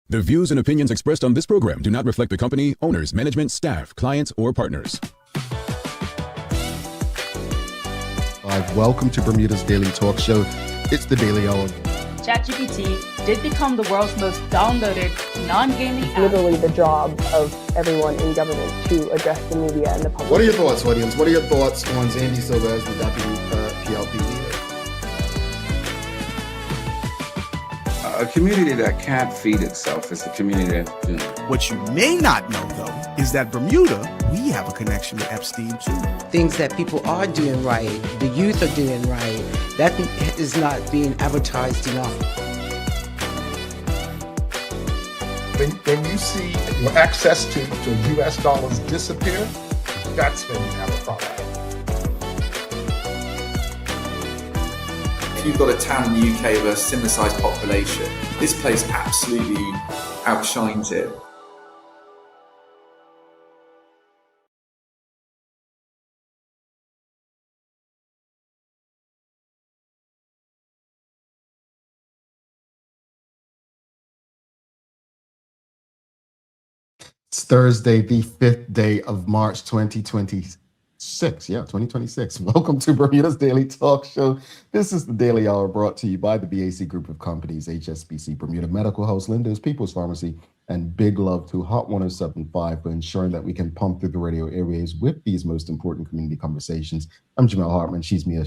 The views and opinions expressed on this program do not reflect the company, owners, management, staff, clients, or partners. Welcome to Bermuda's Daily Talk Show. It's the Daily Hour. ChatGPT did become the world's most downloaded non-gaming app. Literally the job of everyone in government to address the media and the public. What are your thoughts, audience? What are your thoughts on Zandy Silva as the deputy PLP leader? A community that can't feed itself is a community that can. What you may not know, though, is that Bermuda, we have a connection with Epstein, too. Things that people are doing right, the youth are doing right, that is not being advertised enough. When you see your access to US dollars disappear, that's when you have a problem. You've got a town in the UK with a similar sized population. This place absolutely outshines it. It's Thursday, the 5th day of March, 2026. 2026. Welcome to Bermuda's Daily Talk Show. This is the Daily Hour brought to you by the BAC Group of Companies, HSBC, Bermuda Medical House, Linda's People's Pharmacy, and big love to Hot 107.5 for ensuring that we can pump through the radio airwaves with these most important community conversations. I'm Jamel Hartman. She's Mia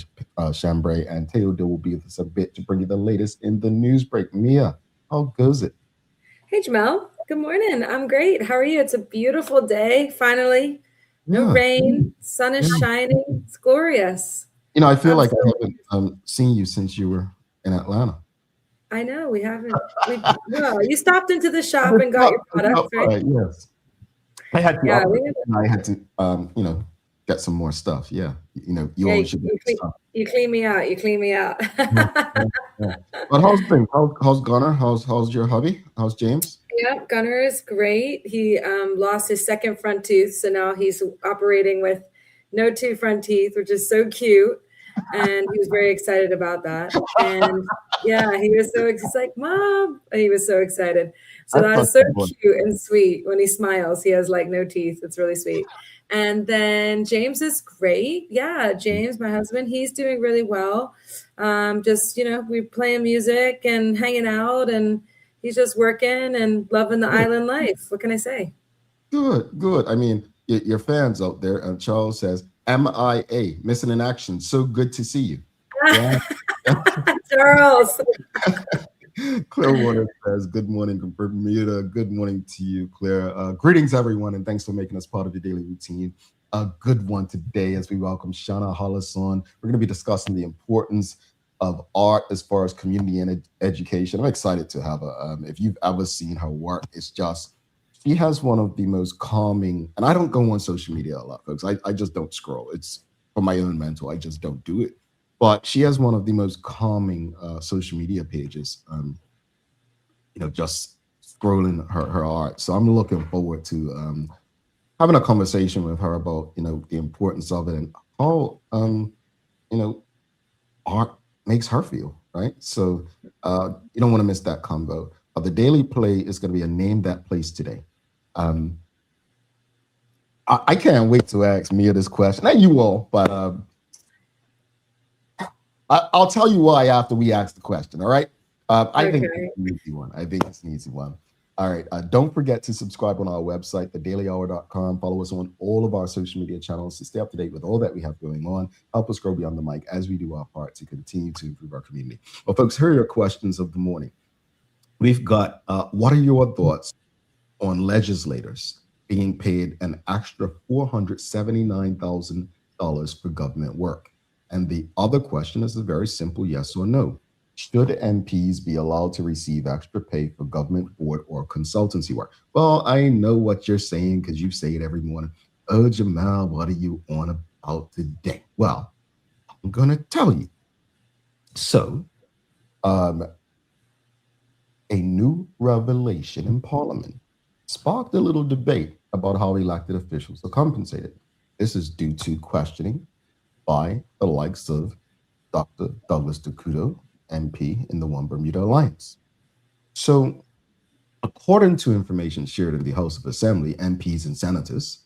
Chambray, and Teodor will be with us a bit to bring you the latest in the news break. Mia, how goes it? Hey, Jamel. Good morning. I'm great. How are you? It's a beautiful day, finally. No rain, sun is shining. It's glorious. You know, I feel like I haven't seen you since you were in Atlanta. I know, we haven't. No, you stopped into the shop and got your products, right? Yes. I had to, get some more stuff. Yeah. You always should get stuff. You clean me out. Yeah. But how's things? How's Gunnar? How's your hubby? How's James? Yeah, Gunnar is great. He lost his second front tooth, so now he's operating with no two front teeth, which is so cute. And he was very excited about that. And yeah, he's like, Mom. He was so excited. So that's so cute and sweet. When he smiles, he has like no teeth. It's really sweet. And then James is great. Yeah, James, my husband, he's doing really well. We're playing music and hanging out, and he's just working and loving the island life. What can I say? Good. I mean, your fans out there, and Charles says, MIA, missing in action. So good to see you. Yeah. Charles. Clearwater says, good morning from Bermuda. Good morning to you, Claire. Greetings, everyone, and thanks for making us part of your daily routine. A good one today as we welcome Shanna Hollis on. We're going to be discussing the importance of art as far as community and education. I'm excited to have her. If you've ever seen her work, she has one of the most calming, and I don't go on social media a lot, folks. I just don't scroll. It's for my own mental. I just don't do it. But she has one of the most calming social media pages, just scrolling her art. So I'm looking forward to having a conversation with her about, the importance of it and how, art makes her feel, right? So you don't want to miss that convo. The Daily Play is going to be a Name That Place today. I can't wait to ask Mia this question. Not you all, but I'll tell you why after we ask the question, all right? I think it's an easy one. All right, don't forget to subscribe on our website, thedailyhour.com. Follow us on all of our social media channels to stay up to date with all that we have going on. Help us grow beyond the mic as we do our part to continue to improve our community. Well, folks, here are your questions of the morning. We've got, what are your thoughts on legislators being paid an extra $479,000 for government work? And the other question is a very simple yes or no. Should MPs be allowed to receive extra pay for government board or consultancy work? Well, I know what you're saying because you say it every morning. Oh, Jamal, what are you on about today? Well, I'm going to tell you. So, a new revelation in Parliament sparked a little debate about how elected officials are compensated. This is due to questioning by the likes of Dr. Douglas Ducuto, MP in the One Bermuda Alliance. So According to information shared in the House of Assembly, MPs and senators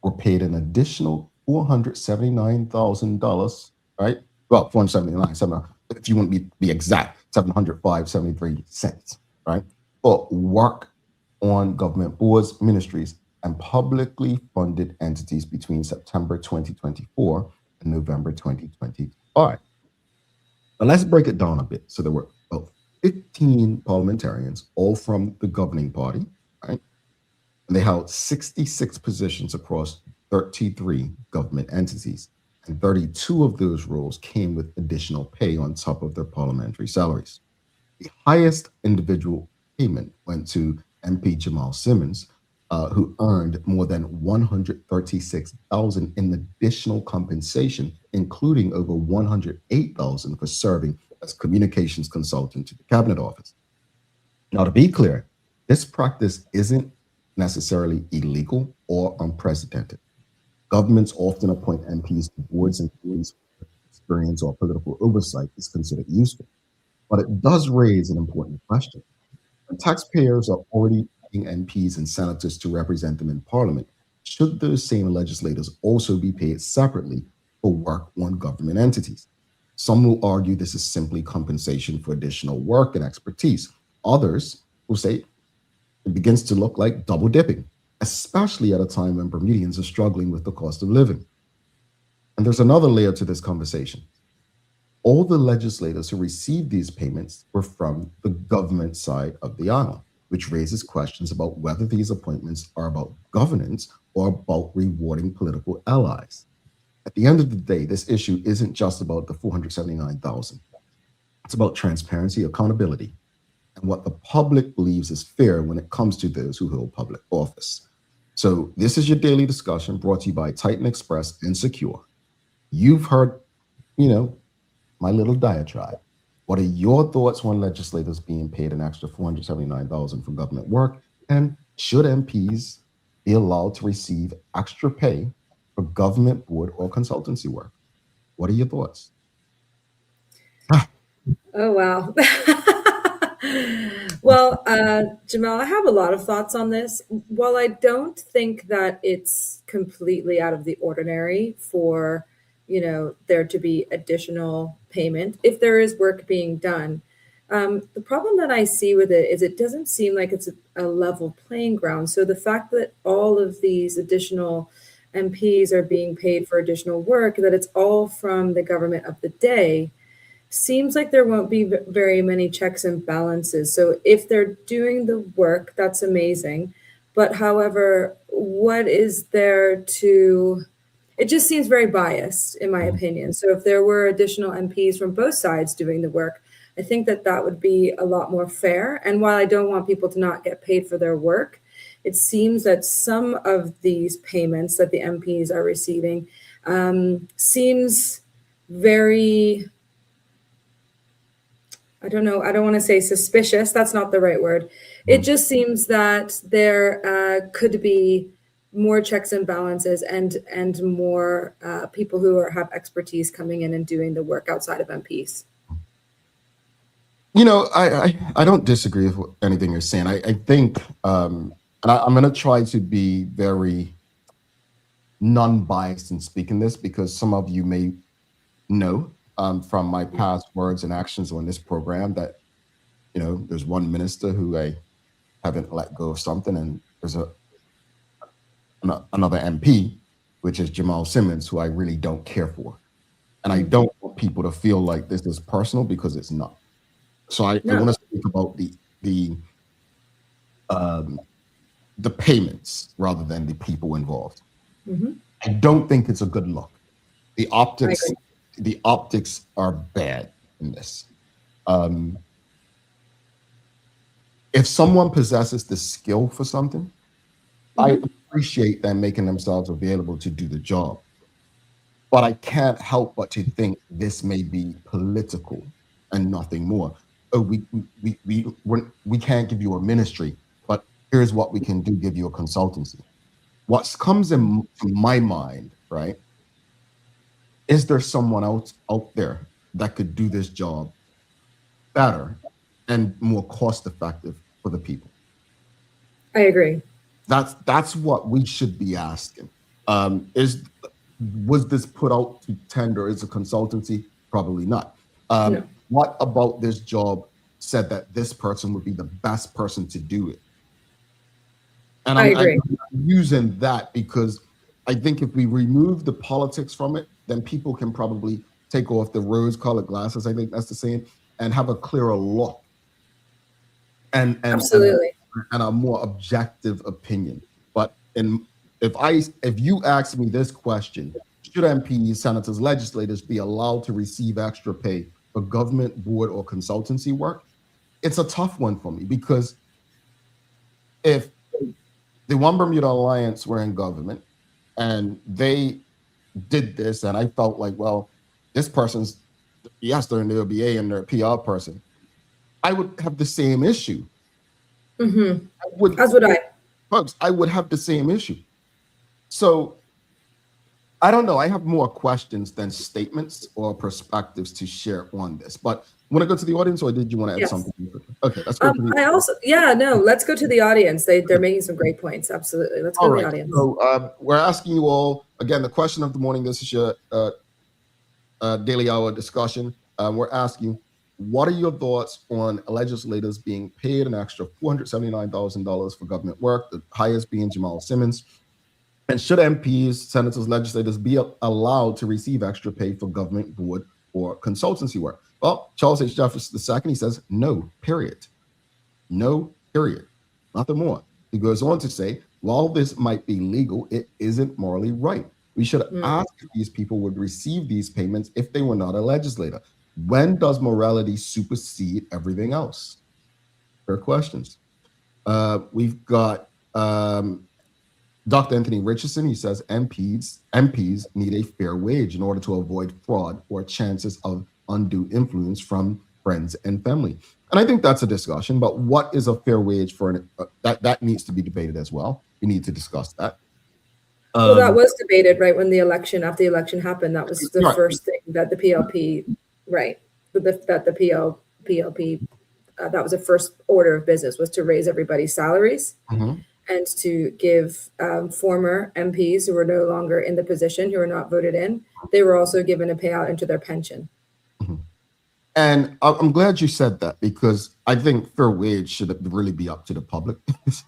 were paid an additional $479,000, right? Well, 479, if you want to be exact, 705.73 cents, right? For work on government boards, ministries, and publicly funded entities between September 2024 and November 2025. Now let's break it down a bit. So there were about 15 parliamentarians, all from the governing party, right? And they held 66 positions across 33 government entities. And 32 of those roles came with additional pay on top of their parliamentary salaries. The highest individual payment went to MP Jamal Simmons, who earned more than $136,000 in additional compensation, including over $108,000 for serving as communications consultant to the Cabinet Office. Now, to be clear, this practice isn't necessarily illegal or unprecedented. Governments often appoint MPs to boards and committees where experience or political oversight is considered useful. But it does raise an important question. When taxpayers are already paying MPs and senators to represent them in Parliament, should those same legislators also be paid separately for work on government entities? Some will argue this is simply compensation for additional work and expertise. Others will say it begins to look like double dipping, especially at a time when Bermudians are struggling with the cost of living. And there's another layer to this conversation. All the legislators who received these payments were from the government side of the aisle, which raises questions about whether these appointments are about governance or about rewarding political allies. At the end of the day, this issue isn't just about the $479,000. It's about transparency, accountability, and what the public believes is fair when it comes to those who hold public office. So this is your daily discussion brought to you by Titan Express and Secure. You've heard, my little diatribe. What are your thoughts on legislators being paid an extra $479,000 for government work? And should MPs be allowed to receive extra pay for government board or consultancy work? What are your thoughts? Oh, wow. Well, Jamal, I have a lot of thoughts on this. While I don't think that it's completely out of the ordinary for there to be additional payment if there is work being done. The problem that I see with it is it doesn't seem like it's a level playing ground. So the fact that all of these additional MPs are being paid for additional work, that it's all from the government of the day, seems like there won't be very many checks and balances. So if they're doing the work, that's amazing. But however, what is there to... It just seems very biased, in my opinion. So if there were additional MPs from both sides doing the work, I think that would be a lot more fair. And while I don't want people to not get paid for their work, it seems that some of these payments that the MPs are receiving seems very... I don't want to say suspicious. That's not the right word. It just seems that there could be more checks and balances and more people who have expertise coming in and doing the work outside of MPs. I don't disagree with anything you're saying. I think, and I'm going to try to be very non-biased in speaking this, because some of you may know from my past words and actions on this program that, there's one minister who I haven't let go of something, and there's another MP, which is Jamal Simmons, who I really don't care for. And I don't want people to feel like this is personal, because it's not. So I want to speak about the payments rather than the people involved. Mm-hmm. I don't think it's a good look. The optics are bad in this. If someone possesses the skill for something, I appreciate them making themselves available to do the job. But I can't help but to think this may be political and nothing more. Oh, we can't give you a ministry, but here's what we can do: give you a consultancy. What comes to my mind, right? Is there someone else out there that could do this job better and more cost effective for the people? I agree. That's what we should be asking. Was this put out to tender as a consultancy? Probably not. No. What about this job said that this person would be the best person to do it? And I agree. I'm using that because I think if we remove the politics from it, then people can probably take off the rose-colored glasses, I think that's the saying, and have a clearer look and Absolutely. and a more objective opinion. But if you ask me this question, should MPs, senators, legislators be allowed to receive extra pay for government, board, or consultancy work? It's a tough one for me because if the One Bermuda Alliance were in government and they did this, and I felt like, well, this person's, yes, they're in the OBA and they're a PR person, I would have the same issue. Mm-hmm. As would I. Folks, I would have the same issue. So I don't know. I have more questions than statements or perspectives to share on this. But want to go to the audience, or did you want to add something? Okay, let's go. Let's go to the audience. They're making some great points. Absolutely. Let's go to the audience. So we're asking you all, again, the question of the morning. This is your daily hour discussion. We're asking, what are your thoughts on legislators being paid an extra $479,000 for government work, the highest being Jamal Simmons? And should MPs, senators, legislators be allowed to receive extra pay for government, board, or consultancy work? Well, Charles H. Jefferson II, he says, no, period. No, period. Nothing more. He goes on to say, while this might be legal, it isn't morally right. We should ask if these people would receive these payments if they were not a legislator. When does morality supersede everything else? Fair questions. We've got Dr. Anthony Richardson. He says MPs need a fair wage in order to avoid fraud or chances of undue influence from friends and family. And I think that's a discussion, but what is a fair wage for that needs to be debated as well. We need to discuss that. Well, that was debated right when after the election happened. That was the first thing that the PLP, that the PLP, that was the first order of business, was to raise everybody's salaries and to give former MPs who were no longer in the position, who were not voted in, they were also given a payout into their pension. And I'm glad you said that, because I think fair wage should really be up to the public.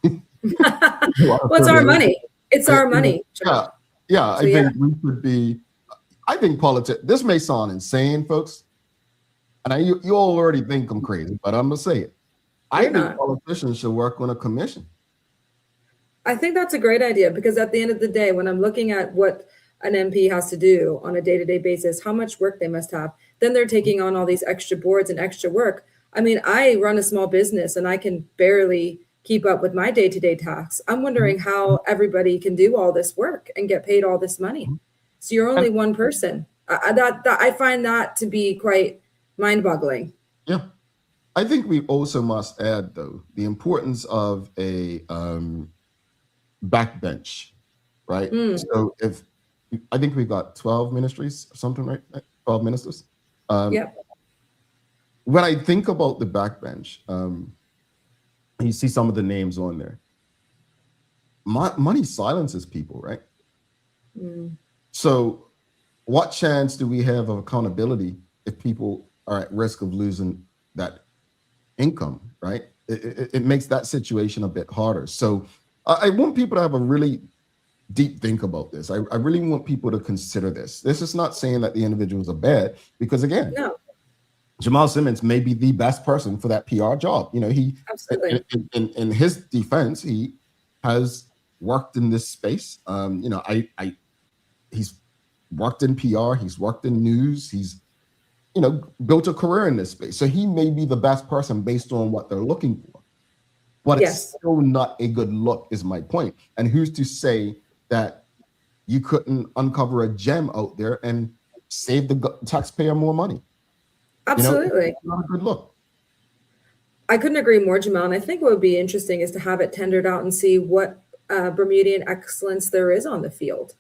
Well, it's our money. It's our money. Yeah. I think we should be. I think politics. This may sound insane, folks, and you all already think I'm crazy, but I'm gonna say it. I think politicians should work on a commission. I think that's a great idea, because at the end of the day, when I'm looking at what an MP has to do on a day-to-day basis, how much work they must have, then they're taking on all these extra boards and extra work. I mean, I run a small business and I can barely keep up with my day-to-day tasks. I'm wondering how everybody can do all this work and get paid all this money. So you're only one person. I find that to be quite mind-boggling. Yeah. I think we also must add, though, the importance of a backbench, right? So I think we got 12 ministries or something, right? 12 ministers. When I think about the backbench, you see some of the names on there. Money silences people, right? So what chance do we have of accountability if people are at risk of losing that income, right? It makes that situation a bit harder. So I want people to have a really deep think about this. I really want people to consider this. This is not saying that the individuals are bad, because again, Jamal Simmons may be the best person for that PR job. You know, he absolutely in his defense, he has worked in this space. You know, he's worked in PR, he's worked in news, he's, you know, built a career in this space. So he may be the best person based on what they're looking for. But it's still not a good look, is my point. And who's to say that you couldn't uncover a gem out there and save the taxpayer more money? Absolutely. You know, not a good look. I couldn't agree more, Jamal. And I think what would be interesting is to have it tendered out and see what Bermudian excellence there is on the field.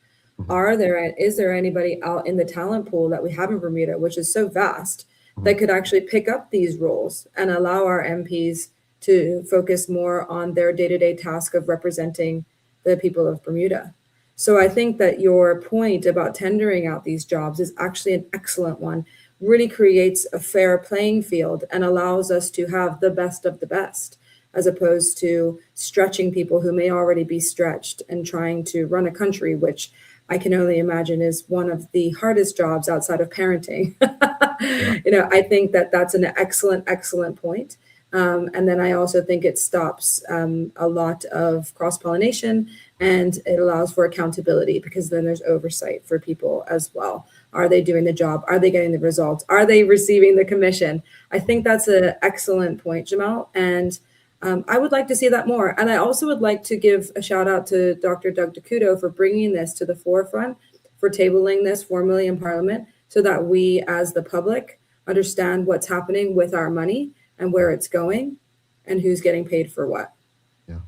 Is there anybody out in the talent pool that we have in Bermuda, which is so vast, that could actually pick up these roles and allow our MPs to focus more on their day-to-day task of representing the people of Bermuda. So I think that your point about tendering out these jobs is actually an excellent one. Really creates a fair playing field and allows us to have the best of the best, as opposed to stretching people who may already be stretched and trying to run a country, which I can only imagine is one of the hardest jobs outside of parenting. I think that that's an excellent point. And then I also think it stops a lot of cross-pollination, and it allows for accountability, because then there's oversight for people as well. Are they doing the job? Are they getting the results? Are they receiving the commission? I think that's an excellent point, Jamal. And I would like to see that more. And I also would like to give a shout out to Dr. Doug DeCudo for bringing this to the forefront, for tabling this formally in Parliament, so that we as the public understand what's happening with our money and where it's going and who's getting paid for what. Yeah,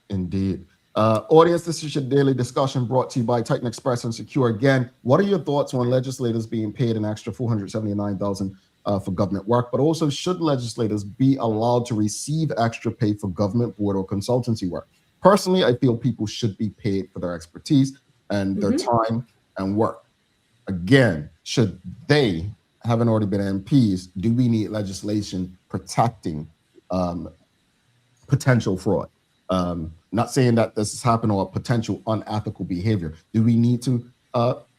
indeed. Audience, this is your daily discussion brought to you by Titan Express and Secure. Again, what are your thoughts on legislators being paid an extra $479,000 for government work? But also, should legislators be allowed to receive extra pay for government, board, or consultancy work? Personally, I feel people should be paid for their expertise and their time and work. Again, should they, haven't already been MPs, do we need legislation protecting potential fraud? Not saying that this has happened or potential unethical behavior. Do we need to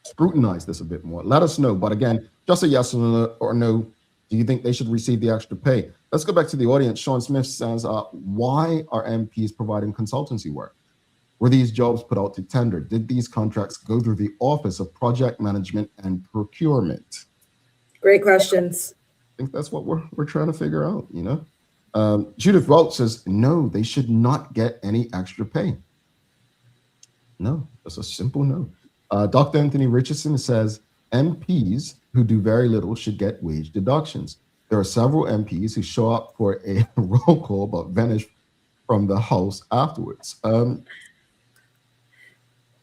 scrutinize this a bit more? Let us know. But again, just a yes or no. Do you think they should receive the extra pay? Let's go back to the audience. Sean Smith says, why are MPs providing consultancy work? Were these jobs put out to tender? Did these contracts go through the Office of Project Management and Procurement? Great questions. I think that's what we're trying to figure out, Judith Welch says, no, they should not get any extra pay. No, that's a simple no. Dr. Anthony Richardson says, MPs who do very little should get wage deductions. There are several MPs who show up for a roll call but vanish from the House afterwards.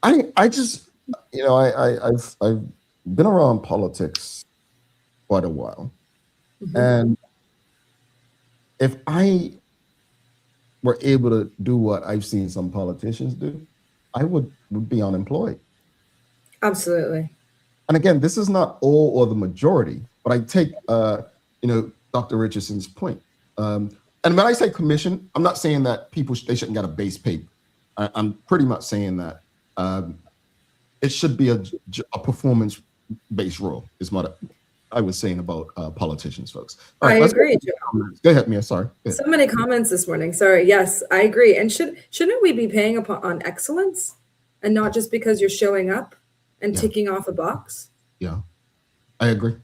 I just, I've been around politics quite a while. And if I were able to do what I've seen some politicians do, I would be unemployed. Absolutely. And again, this is not all or the majority, but I take, Dr. Richardson's point. And when I say commission, I'm not saying that they shouldn't get a base pay. I'm pretty much saying that it should be a performance-based role, is what I was saying about politicians, folks. All right, I agree. Go ahead, Mia. Sorry. So many comments this morning. Sorry. Yes, I agree. And shouldn't we be paying on excellence, and not just because you're showing up and ticking off a box? Yeah, I agree.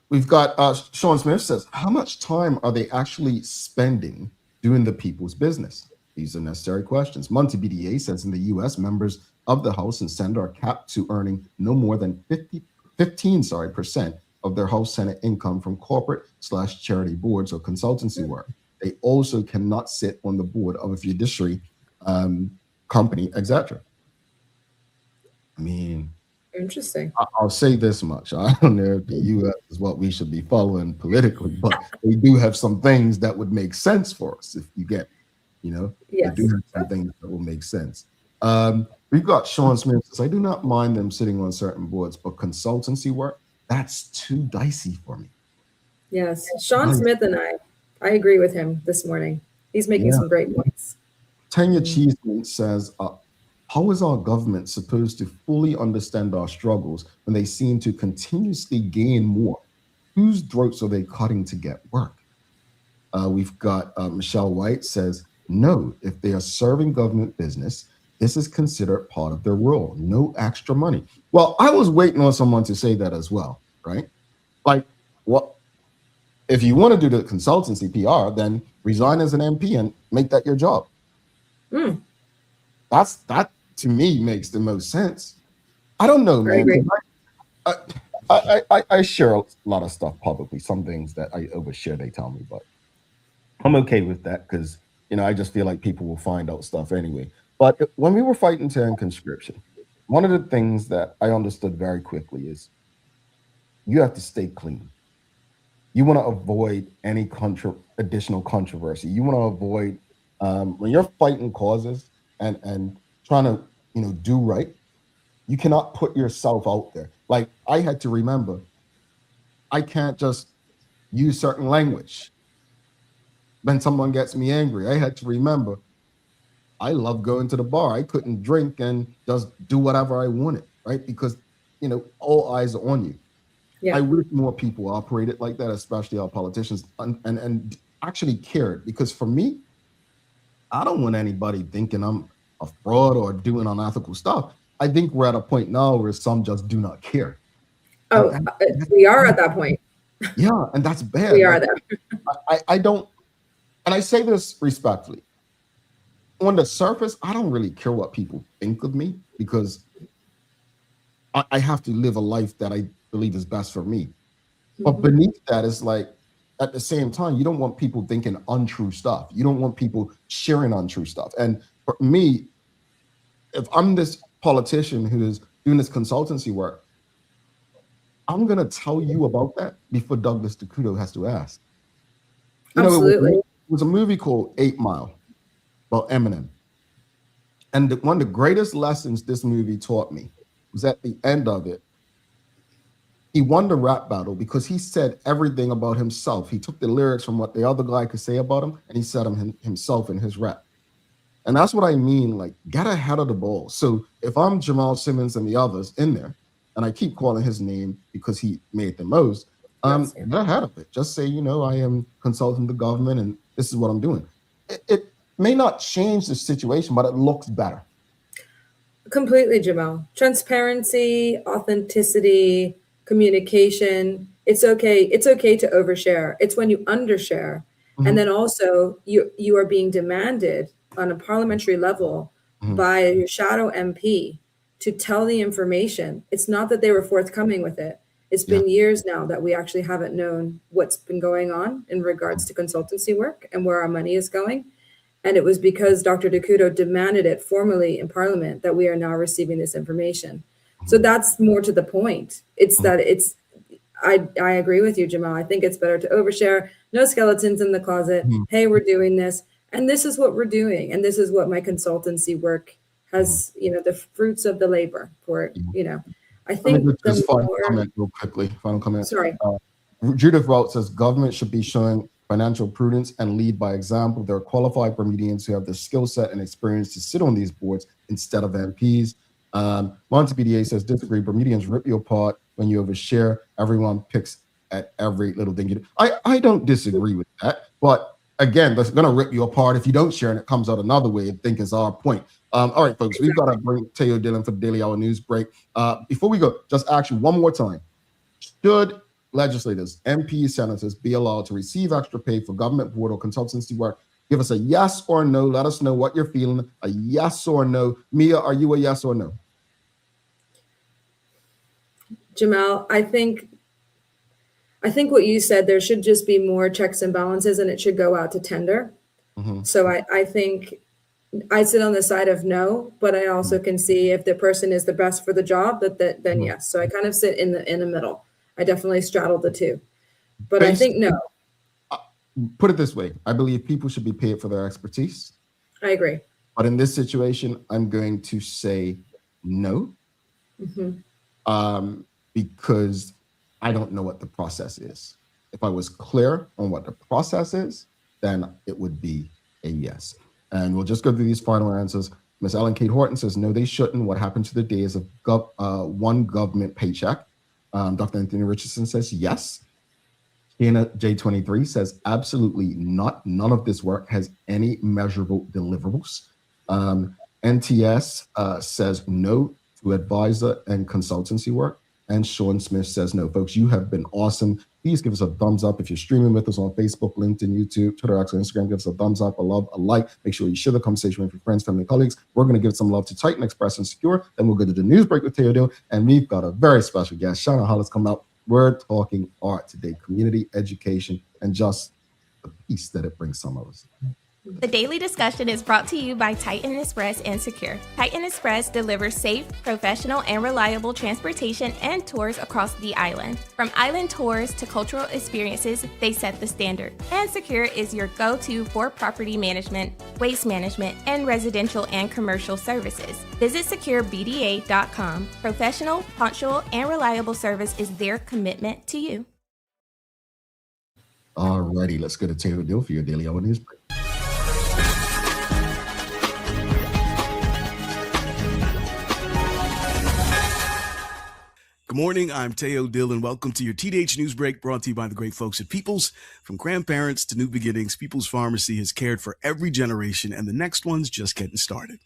We've got Sean Smith says, how much time are they actually spending doing the people's business? These are necessary questions. Monty BDA says in the U.S., members of the House and Senate are capped to earning no more than 15% of their House Senate income from corporate/charity boards or consultancy work. They also cannot sit on the board of a fiduciary company, etc. I mean, interesting. I'll say this much. I don't know if the U.S. is what we should be following politically, but they do have some things that would make sense for us, if you get, Yes. They do have some things that will make sense. We've got Sean Smith says, I do not mind them sitting on certain boards, but consultancy work, that's too dicey for me. Yes. Sean Smith and I agree with him this morning. He's making some great points. Tanya Cheeseman says, how is our government supposed to fully understand our struggles when they seem to continuously gain more? Whose throats are they cutting to get work? We've got Michelle White says, no, if they are serving government business, this is considered part of their role. No extra money. Well, I was waiting on someone to say that as well, right? Like, what? If you want to do the consultancy PR, then resign as an MP and make that your job. That to me makes the most sense. I don't know, man. I share a lot of stuff publicly. Some things that I overshare, they tell me, but I'm okay with that because, I just feel like people will find out stuff anyway. But when we were fighting to end conscription, one of the things that I understood very quickly is you have to stay clean. you want to avoid any additional controversy. You want to avoid when you're fighting causes and trying to do right. You cannot put yourself out there. Like, I had to remember, I can't just use certain language when someone gets me angry. I had to remember, I love going to the bar. I couldn't drink and just do whatever I wanted, right? Because, all eyes are on you. Yeah. I wish more people operated like that, especially our politicians, and actually cared. Because for me, I don't want anybody thinking I'm a fraud or doing unethical stuff. I think we're at a point now where some just do not care. Oh, we are at that point. Yeah, and that's bad. We are there. I don't, and I say this respectfully. On the surface, I don't really care what people think of me, because I have to live a life that I believe is best for me. But beneath that is like, at the same time, you don't want people thinking untrue stuff. You don't want people sharing untrue stuff. And for me, if I'm this politician who is doing this consultancy work, I'm going to tell you about that before Douglas DeCuto has to ask. Absolutely. It was a movie called 8 Mile about Eminem. And one of the greatest lessons this movie taught me was at the end of it. He won the rap battle because he said everything about himself. He took the lyrics from what the other guy could say about him, and he said them himself in his rap. And that's what I mean, like, get ahead of the ball. So if I'm Jamal Simmons and the others in there, and I keep calling his name because he made the most, get ahead of it. Just say, I am consulting the government and this is what I'm doing. It may not change the situation, but it looks better. Completely, Jamal. Transparency, authenticity, communication. It's okay. It's okay to overshare. It's when you undershare. And then also you are being demanded on a parliamentary level by your shadow MP to tell the information. It's not that they were forthcoming with it. It's been years now that we actually haven't known what's been going on in regards to consultancy work and where our money is going. And it was because Dr. DeCuto demanded it formally in Parliament that we are now receiving this information. So that's more to the point. It's that I agree with you, Jamal. I think it's better to overshare. No skeletons in the closet. Hey, we're doing this. And this is what we're doing. And this is what my consultancy work has, the fruits of the labor for it, I think final comment real quickly. Final comment. Sorry. Judith Rout says government should be showing financial prudence and lead by example. There are qualified Bermudians who have the skill set and experience to sit on these boards instead of MPs. Monty BDA says disagree. Bermudians rip you apart when you overshare. Everyone picks at every little thing you do. I don't disagree with that, but again, that's going to rip you apart if you don't share and it comes out another way. I think is our point. All right, folks, we've got to bring Teo Dillon for the Daily Hour news break. Before we go, just ask you one more time. Should legislators, MPs, senators be allowed to receive extra pay for government board or consultancy work? Give us a yes or no. Let us know what you're feeling. A yes or no. Mia, are you a yes or no? Jamal, I think what you said, there should just be more checks and balances and it should go out to tender. So I think I sit on the side of no, but I also can see if the person is the best for the job, then yes. So I kind of sit in the middle. I definitely straddle the two, but I think no. Put it this way. I believe people should be paid for their expertise. I agree. But in this situation, I'm going to say no. Because I don't know what the process is. If I was clear on what the process is, then it would be a yes. And we'll just go through these final answers. Ms. Ellen Kate Horton says, no, they shouldn't. What happened to the days of one government paycheck? Dr. Anthony Richardson says, yes. Shanna J23 says, absolutely not. None of this work has any measurable deliverables. NTS says no to advisor and consultancy work. And Sean Smith says no. Folks, you have been awesome. Please give us a thumbs up if you're streaming with us on Facebook, LinkedIn, YouTube, Twitter, X, and Instagram. Give us a thumbs up, a love, a like. Make sure you share the conversation with your friends, family, colleagues. We're going to give some love to Titan, Express, and Secure. Then we'll go to the news break with Theodore. And we've got a very special guest, Shanna Hollis, coming out. We're talking art today, community education, and just the peace that it brings some of us. The daily discussion is brought to you by Titan Express and Secure. Titan Express delivers safe, professional, and reliable transportation and tours across the island. From island tours to cultural experiences, they set the standard. And Secure is your go-to for property management, waste management, and residential and commercial services. Visit securebda.com. Professional, punctual, and reliable service is their commitment to you. Alrighty, let's go to Taylor Dill for your daily hour news break. Good morning, I'm Teo Dill, and welcome to your TDH News Break, brought to you by the great folks at Peoples. From grandparents to new beginnings, Peoples Pharmacy has cared for every generation, and the next one's just getting started.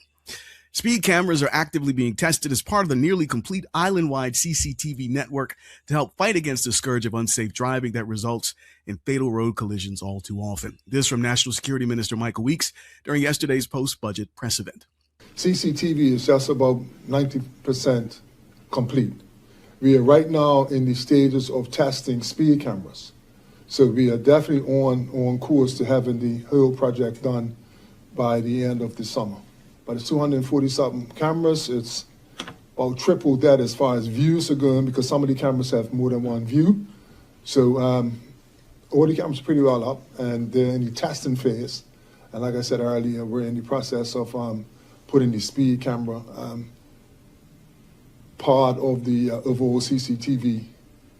Speed cameras are actively being tested as part of the nearly complete island-wide CCTV network to help fight against the scourge of unsafe driving that results in fatal road collisions all too often. This from National Security Minister Michael Weeks during yesterday's post-budget press event. CCTV is just about 90% complete. We are right now in the stages of testing speed cameras. So we are definitely on course to having the whole project done by the end of the summer. But it's 240-something cameras. It's about triple that as far as views are going, because some of the cameras have more than one view. So all the cameras are pretty well up, and they're in the testing phase. And like I said earlier, we're in the process of putting the speed camera part of the overall CCTV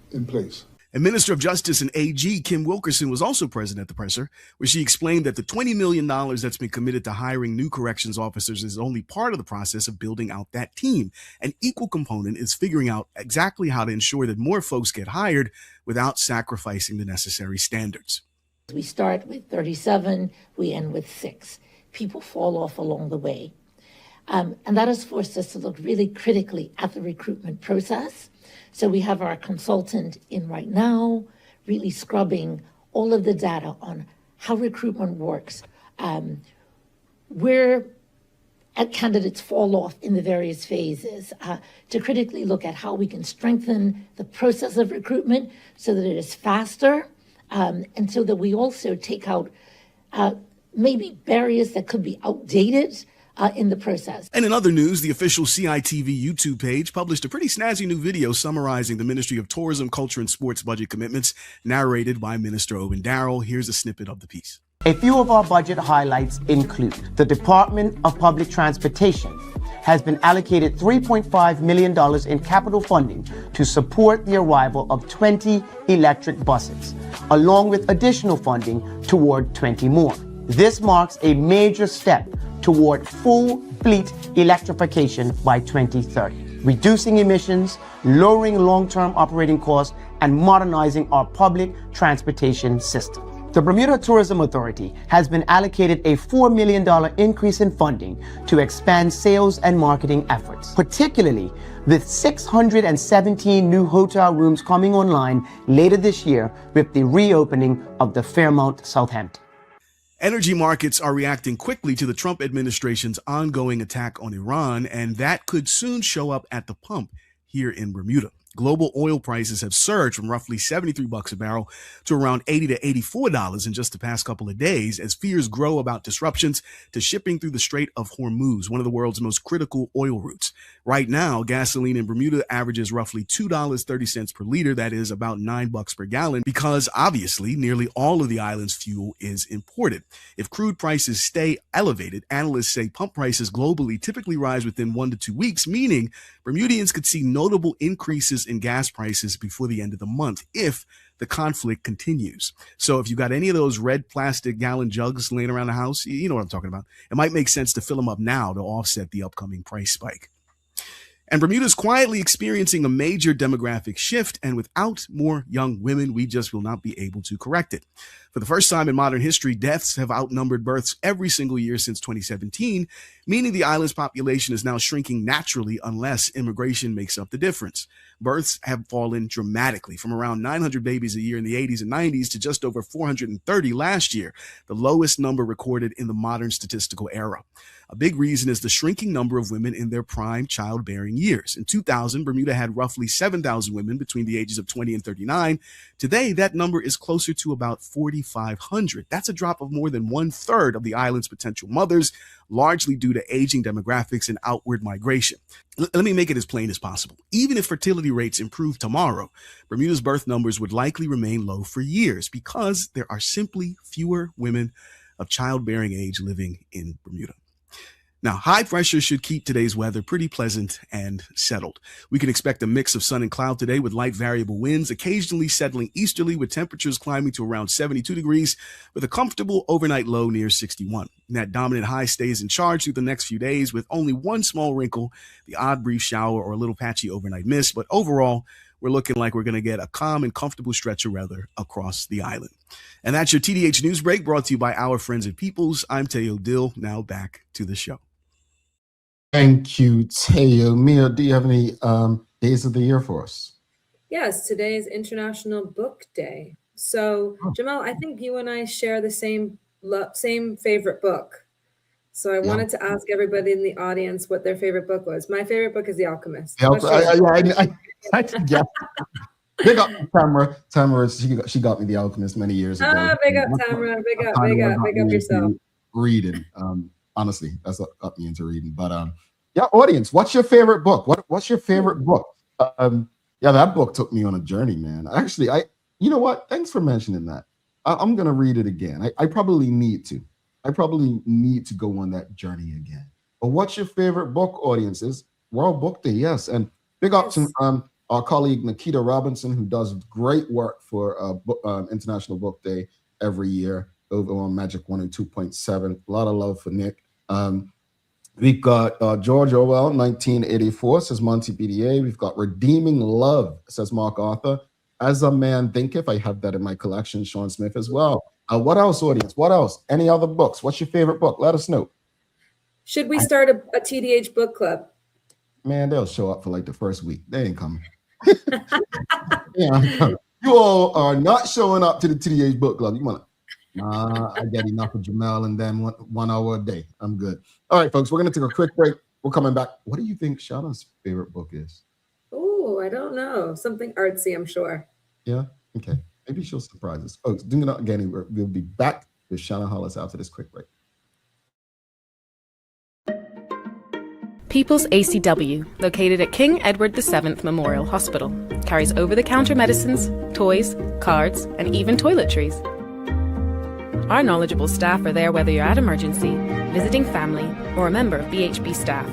in place. And Minister of Justice and AG Kim Wilkerson was also present at the presser, where she explained that the $20 million that's been committed to hiring new corrections officers is only part of the process of building out that team. An equal component is figuring out exactly how to ensure that more folks get hired without sacrificing the necessary standards. We start with 37, we end with 6. People fall off along the way. And that has forced us to look really critically at the recruitment process. So we have our consultant in right now, really scrubbing all of the data on how recruitment works, where candidates fall off in the various phases, to critically look at how we can strengthen the process of recruitment so that it is faster, and so that we also take out maybe barriers that could be outdated in the process. And in other news, the official CITV YouTube page published a pretty snazzy new video summarizing the Ministry of Tourism, Culture, and Sports budget commitments, narrated by Minister Owen Darrell. Here's a snippet of the piece. A few of our budget highlights include the Department of Public Transportation has been allocated $3.5 million in capital funding to support the arrival of 20 electric buses, along with additional funding toward 20 more. This marks a major step toward full fleet electrification by 2030, reducing emissions, lowering long-term operating costs, and modernizing our public transportation system. The Bermuda Tourism Authority has been allocated a $4 million increase in funding to expand sales and marketing efforts, particularly with 617 new hotel rooms coming online later this year with the reopening of the Fairmont Southampton. Energy markets are reacting quickly to the Trump administration's ongoing attack on Iran, and that could soon show up at the pump here in Bermuda. Global oil prices have surged from roughly $73 a barrel to around $80 to $84 in just the past couple of days as fears grow about disruptions to shipping through the Strait of Hormuz, one of the world's most critical oil routes. Right now, gasoline in Bermuda averages roughly $2.30 per liter. That is about $9 per gallon, because obviously nearly all of the island's fuel is imported. If crude prices stay elevated, analysts say pump prices globally typically rise within 1 to 2 weeks, meaning Bermudians could see notable increases in gas prices before the end of the month if the conflict continues. So if you got any of those red plastic gallon jugs laying around the house, you know what I'm talking about. It might make sense to fill them up now to offset the upcoming price spike. And Bermuda's quietly experiencing a major demographic shift, and without more young women, we just will not be able to correct it. For the first time in modern history, deaths have outnumbered births every single year since 2017, meaning the island's population is now shrinking naturally unless immigration makes up the difference. Births have fallen dramatically from around 900 babies a year in the 80s and 90s to just over 430 last year, the lowest number recorded in the modern statistical era. A big reason is the shrinking number of women in their prime childbearing years. In 2000, Bermuda had roughly 7,000 women between the ages of 20 and 39. Today, that number is closer to about 40 4,500. That's a drop of more than 1/3 of the island's potential mothers, largely due to aging demographics and outward migration. Let me make it as plain as possible. Even if fertility rates improve tomorrow, Bermuda's birth numbers would likely remain low for years because there are simply fewer women of childbearing age living in Bermuda. Now, high pressure should keep today's weather pretty pleasant and settled. We can expect a mix of sun and cloud today with light variable winds, occasionally settling easterly with temperatures climbing to around 72 degrees with a comfortable overnight low near 61. And that dominant high stays in charge through the next few days with only one small wrinkle, the odd brief shower or a little patchy overnight mist. But overall, we're looking like we're going to get a calm and comfortable stretch of weather across the island. And that's your TDH News Break brought to you by our friends at Peoples. I'm Teo Dill. Now back to the show. Thank you, Teo. Mia, do you have any days of the year for us? Yes, today is International Book Day. So, Jamal, I think you and I share the same favorite book. So I wanted to ask everybody in the audience what their favorite book was. My favorite book is The Alchemist. Yeah, big up Tamara. Tamara, she got me The Alchemist many years ago. Big up Tamara. Big up yourself. Reading. Honestly, that's what got me into reading. But yeah, audience, what's your favorite book? What's your favorite book? Yeah, that book took me on a journey, man. Actually, you know what? Thanks for mentioning that. I'm gonna read it again. I probably need to. I probably need to go on that journey again. But what's your favorite book, audiences? World Book Day, yes. And big up to our colleague Nikita Robinson, who does great work for International Book Day every year over on Magic 102.7. A lot of love for Nick. We've got George Orwell, 1984, says Monty BDA. We've got Redeeming Love, says Mark Arthur. As a Man Thinketh, I have that in my collection, Sean Smith as well. What else, audience? What else? Any other books? What's your favorite book? Let us know. Should we start a TDH book club? Man, they'll show up for like the first week. They ain't coming. Yeah, you all are not showing up to the TDH book club. You want to? I get enough of Jamel and then 1 hour a day. I'm good. All right, folks, we're going to take a quick break. We're coming back. What do you think Shanna's favorite book is? Oh, I don't know. Something artsy, I'm sure. Yeah? Okay. Maybe she'll surprise us. Folks, do not get anywhere. We'll be back with Shanna Hollis after this quick break. People's ACW, located at King Edward VII Memorial Hospital, carries over-the-counter medicines, toys, cards, and even toiletries. Our knowledgeable staff are there whether you're at emergency, visiting family, or a member of BHB staff,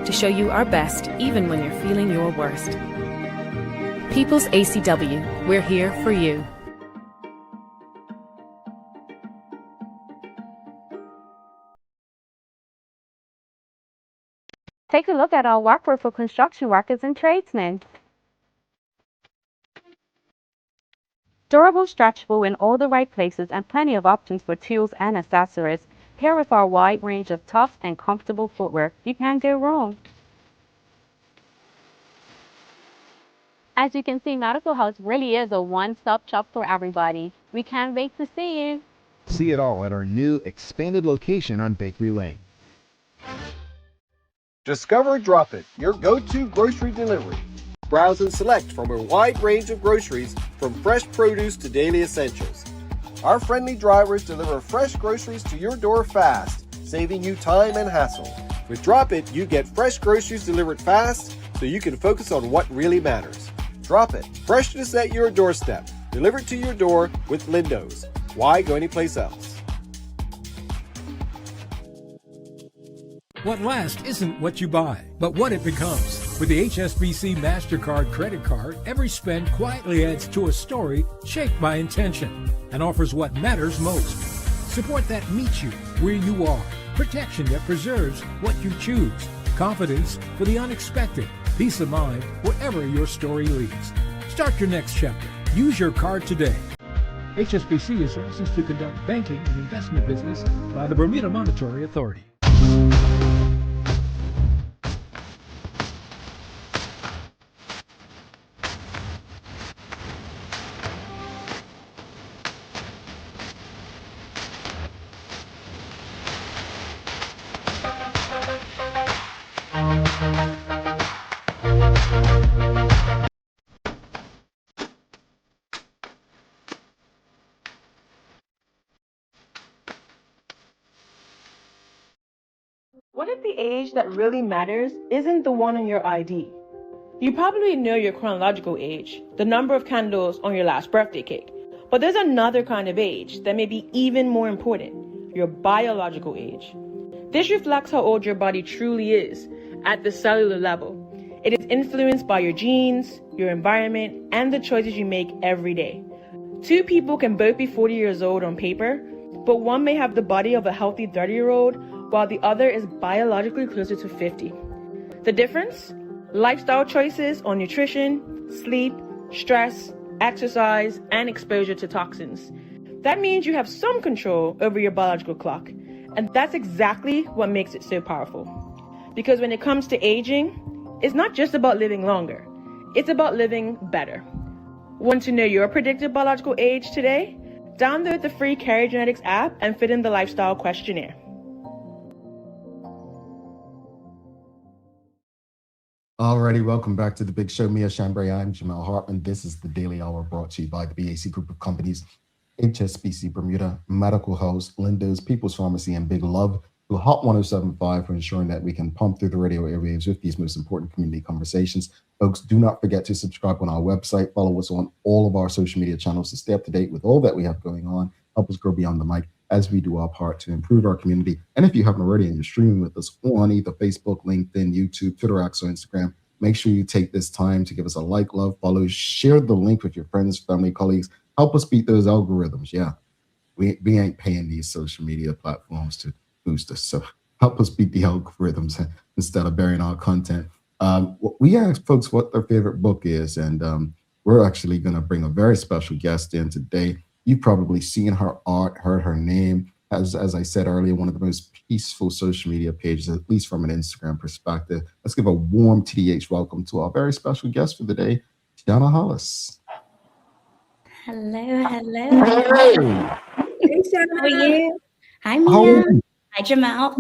to show you our best even when you're feeling your worst. People's ACW, we're here for you. Take a look at our workwear for construction workers and tradesmen. Durable, stretchable in all the right places, and plenty of options for tools and accessories. Here with our wide range of tough and comfortable footwear, you can't go wrong. As you can see, Medical House really is a one-stop shop for everybody. We can't wait to see you. See it all at our new expanded location on Bakery Lane. Discover Drop It, your go-to grocery delivery. Browse and select from a wide range of groceries, from fresh produce to daily essentials. Our friendly drivers deliver fresh groceries to your door fast, saving you time and hassle. With Drop It, you get fresh groceries delivered fast, so you can focus on what really matters. Drop It, freshness at your doorstep, delivered to your door with Lindo's. Why go anyplace else? What lasts isn't what you buy, but what it becomes. With the HSBC MasterCard credit card, every spend quietly adds to a story shaped by intention and offers what matters most. Support that meets you where you are. Protection that preserves what you choose. Confidence for the unexpected. Peace of mind wherever your story leads. Start your next chapter. Use your card today. HSBC is licensed to conduct banking and investment business by the Bermuda Monetary Authority. What if the age that really matters isn't the one on your ID? You probably know your chronological age, the number of candles on your last birthday cake. But there's another kind of age that may be even more important, your biological age. This reflects how old your body truly is at the cellular level. It is influenced by your genes, your environment, and the choices you make every day. Two people can both be 40 years old on paper, but one may have the body of a healthy 30-year-old, while the other is biologically closer to 50. The difference? Lifestyle choices on nutrition, sleep, stress, exercise, and exposure to toxins. That means you have some control over your biological clock, and that's exactly what makes it so powerful. Because when it comes to aging, it's not just about living longer, it's about living better. Want to know your predicted biological age today? Download the free Carry Genetics app and fill in the lifestyle questionnaire. Alrighty, welcome back to the Big Show. Mia Chambray, I'm Jamal Hartman. This is the Daily Hour brought to you by the BAC Group of Companies, HSBC Bermuda, Medical House, Lindo's, People's Pharmacy, and Big Love to Hot 107.5 for ensuring that we can pump through the radio airwaves with these most important community conversations. Folks, do not forget to subscribe on our website. Follow us on all of our social media channels to stay up to date with all that we have going on. Help us grow beyond the mic as we do our part to improve our community. And if you haven't already and you're streaming with us on either Facebook, LinkedIn, YouTube, Twitter, X, or Instagram, make sure you take this time to give us a like, love, follow, share the link with your friends, family, colleagues. Help us beat those algorithms. Yeah, we ain't paying these social media platforms to boost us. So help us beat the algorithms instead of burying our content. We asked folks what their favorite book is, and we're actually going to bring a very special guest in today. You've probably seen her art, heard her name. As I said earlier, one of the most peaceful social media pages, at least from an Instagram perspective. Let's give a warm TDH welcome to our very special guest for the day, Shanna Hollis. Hello. Hey. Hey, Shanna. How are you? Hi, Mia. Hi, Jamal.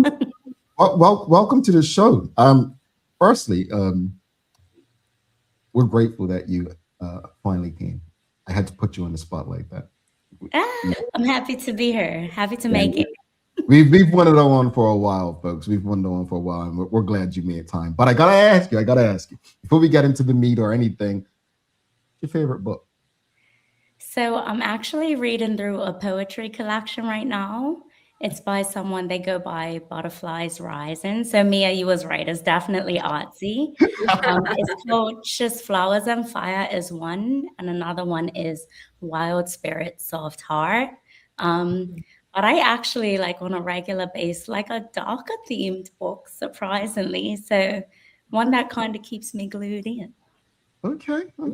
Well, welcome to the show. Firstly, we're grateful that you finally came. I had to put you on the spot like that. I'm happy to be here. Happy to make it. We've wanted on for a while, folks. We've wanted on for a while, and we're glad you made time. But I gotta ask you, before we get into the meat or anything, what's your favorite book? So I'm actually reading through a poetry collection right now. It's by someone, they go by Butterflies Rising. So Mia, you was right. It's definitely artsy. It's called Just Flowers and Fire is one, and another one is Wild Spirit, Soft Heart. But I actually like on a regular basis, like a darker themed book, surprisingly. So one that kind of keeps me glued in. Okay. All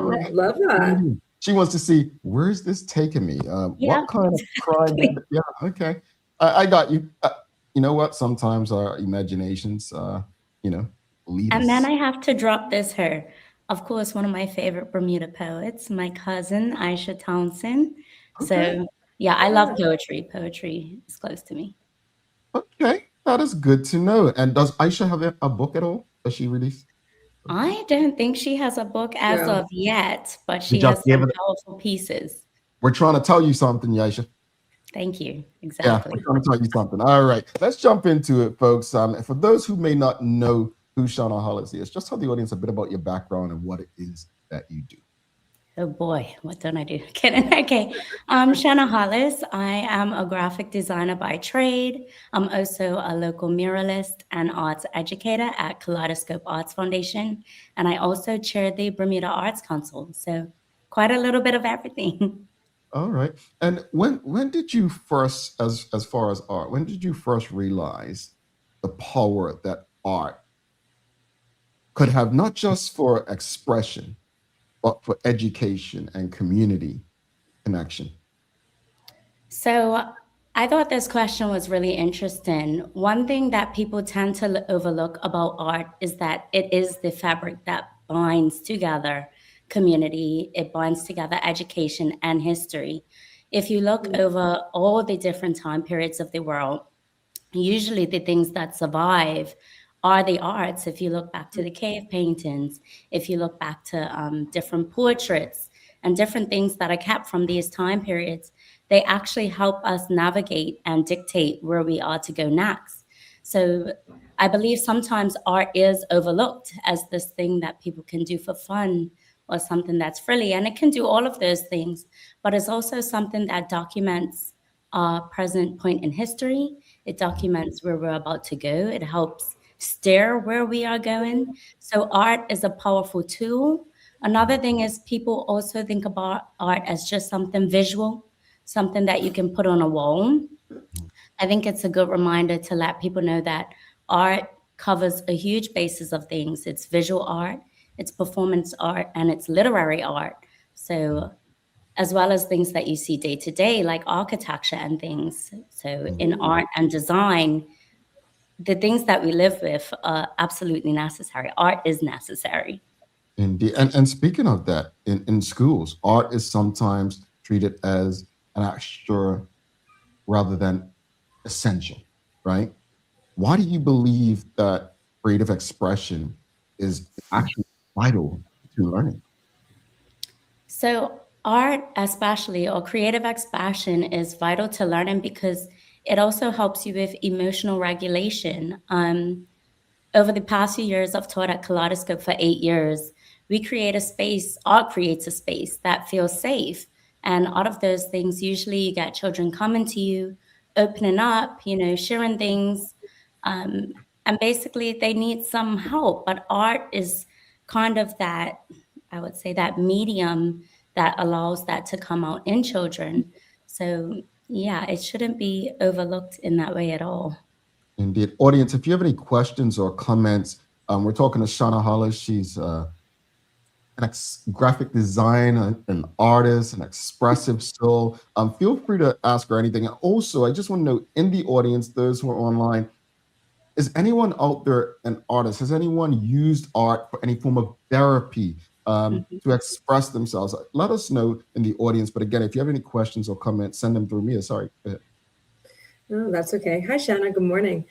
right. Love that. She wants to see, where's this taking me? What kind of crime? Yeah, okay. I got you. You know what? Sometimes our imaginations, lead us. And then I have to drop this her. Of course, one of my favorite Bermuda poets, my cousin, Aisha Townsend. Okay. So yeah, I love poetry. Poetry is close to me. Okay, that is good to know. And does Aisha have a book at all that she released? I don't think she has a book as of yet, but she just has some gave it- powerful pieces. We're trying to tell you something, Aisha. Thank you. Yeah, Exactly. we're trying to tell you something. All right, let's jump into it, folks. For those who may not know who Shanna Hollis is, just tell the audience a bit about your background and what it is that you do. Oh boy, what don't I do? Kidding. Okay. Shanna Hollis. I am a graphic designer by trade. I'm also a local muralist and arts educator at Kaleidoscope Arts Foundation. And I also chair the Bermuda Arts Council. So quite a little bit of everything. All right. And when did you first, as far as art, when did you first realize the power that art could have, not just for expression, but for education and community connection? So I thought this question was really interesting. One thing that people tend to overlook about art is that it is the fabric that binds together community, it binds together education and history. If you look over all the different time periods of the world, usually the things that survive are the arts. If you look back to the cave paintings, if you look back to different portraits and different things that are kept from these time periods, they actually help us navigate and dictate where we are to go next. So I believe sometimes art is overlooked as this thing that people can do for fun or something that's frilly, and it can do all of those things, but it's also something that documents our present point in history. It documents where we're about to go. It helps steer where we are going. So art is a powerful tool. Another thing is people also think about art as just something visual, something that you can put on a wall. I think it's a good reminder to let people know that art covers a huge basis of things. It's visual art, it's performance art, and it's literary art. So as well as things that you see day to day, like architecture and things. So in art and design, the things that we live with are absolutely necessary. Art is necessary. Indeed. And speaking of that, in schools, art is sometimes treated as an extra rather than essential, right? Why do you believe that creative expression is actually vital to learning? So art, especially, or creative expression is vital to learning because it also helps you with emotional regulation. Over the past few years, I've taught at Kaleidoscope for 8 years. We create a space, art creates a space that feels safe. And out of those things, usually you get children coming to you, opening up, sharing things. And basically, they need some help. But art is kind of that, I would say, that medium that allows that to come out in children. So, yeah, it shouldn't be overlooked in that way at all. Indeed. Audience, if you have any questions or comments, we're talking to Shanna Hollis. She's graphic design, an artist, an expressive soul. Feel free to ask her anything. And also, I just want to know, in the audience, those who are online, is anyone out there an artist? Has anyone used art for any form of therapy to express themselves? Let us know in the audience. But again, if you have any questions or comments, send them through me. Sorry. Go ahead. No, that's okay. Hi, Shanna. Good morning.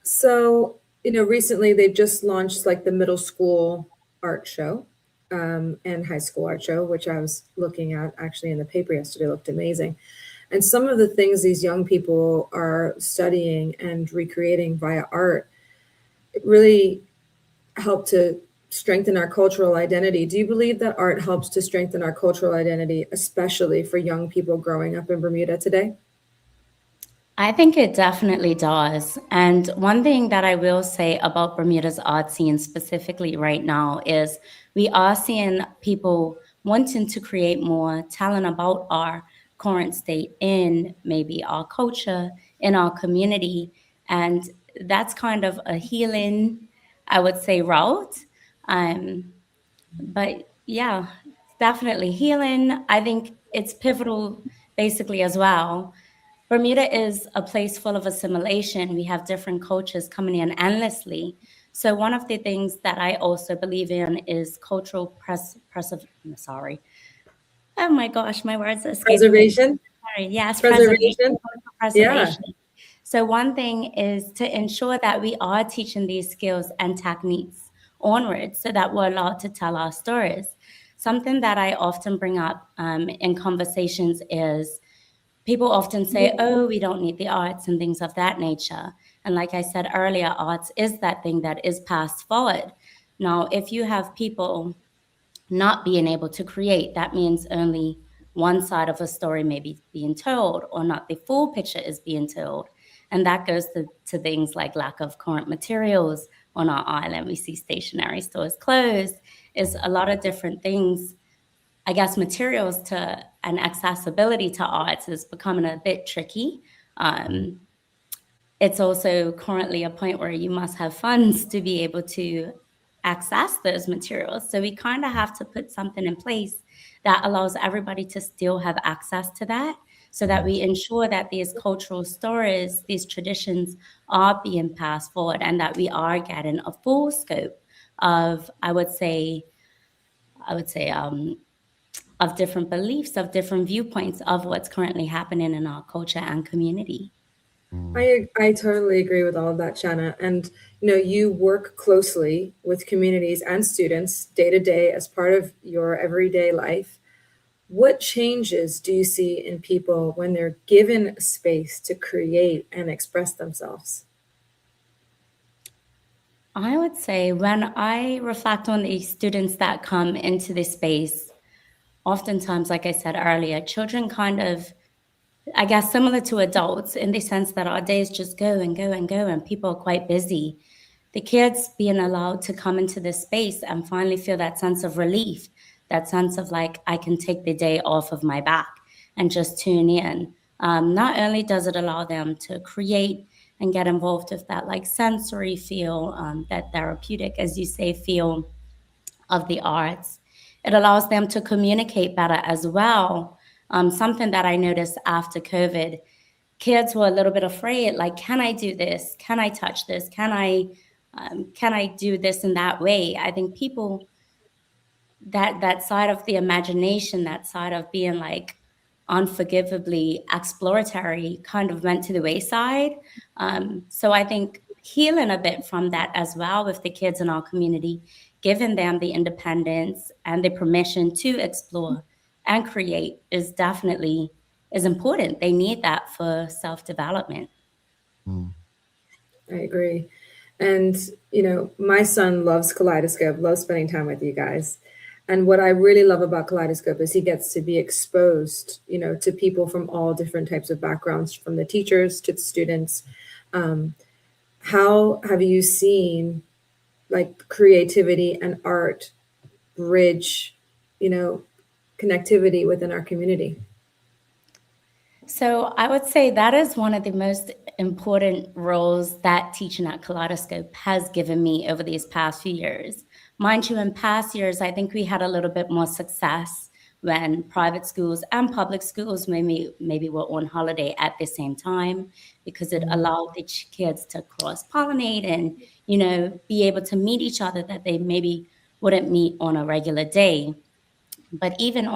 So, recently they just launched like the middle school art show and high school art show, which I was looking at actually in the paper yesterday. Looked amazing. And some of the things these young people are studying and recreating via art, it really helped to strengthen our cultural identity. Do you believe that art helps to strengthen our cultural identity, especially for young people growing up in Bermuda today? I think it definitely does. And one thing that I will say about Bermuda's art scene specifically right now is we are seeing people wanting to create more, telling about our current state in maybe our culture, in our community. And that's kind of a healing, I would say, route. But yeah, definitely healing. I think it's pivotal basically as well. Bermuda is a place full of assimilation. We have different cultures coming in endlessly. So one of the things that I also believe in is cultural sorry. Oh my gosh, my words are escaping me. Preservation? Sorry, yes, Preservation? cultural preservation. Yeah. So one thing is to ensure that we are teaching these skills and techniques onwards so that we're allowed to tell our stories. Something that I often bring up in conversations is people often say, oh, we don't need the arts and things of that nature. And like I said earlier, arts is that thing that is passed forward. Now, if you have people not being able to create, that means only one side of a story may be being told or not the full picture is being told. And that goes to things like lack of current materials on our island. We see stationery stores closed. It's a lot of different things. I guess materials to and accessibility to arts is becoming a bit tricky. It's also currently a point where you must have funds to be able to access those materials. So we kind of have to put something in place that allows everybody to still have access to that so that we ensure that these cultural stories, these traditions are being passed forward and that we are getting a full scope of, I would say, of different beliefs, of different viewpoints of what's currently happening in our culture and community. I totally agree with all of that, Shanna. And you work closely with communities and students day to day as part of your everyday life. What changes do you see in people when they're given a space to create and express themselves? I would say when I reflect on the students that come into this space, oftentimes, like I said earlier, children kind of, I guess, similar to adults in the sense that our days just go and go and go, and people are quite busy. The kids being allowed to come into this space and finally feel that sense of relief, that sense of like, I can take the day off of my back and just tune in. Not only does it allow them to create and get involved with that like sensory feel, that therapeutic, as you say, feel of the arts, it allows them to communicate better as well. Something that I noticed after COVID, kids were a little bit afraid, like, can I do this? Can I touch this? Can I do this in that way? I think people, that side of the imagination, that side of being like unforgivably exploratory kind of went to the wayside. So I think healing a bit from that as well with the kids in our community, giving them the independence and the permission to explore and create is important. They need that for self-development. I agree. And, my son loves Kaleidoscope, loves spending time with you guys. And what I really love about Kaleidoscope is he gets to be exposed, to people from all different types of backgrounds, from the teachers to the students. How have you seen like creativity and art bridge, connectivity within our community? So I would say that is one of the most important roles that teaching at Kaleidoscope has given me over these past few years. Mind you, in past years, I think we had a little bit more success when private schools and public schools maybe were on holiday at the same time, because it allowed the kids to cross-pollinate and, be able to meet each other that they maybe wouldn't meet on a regular day. But even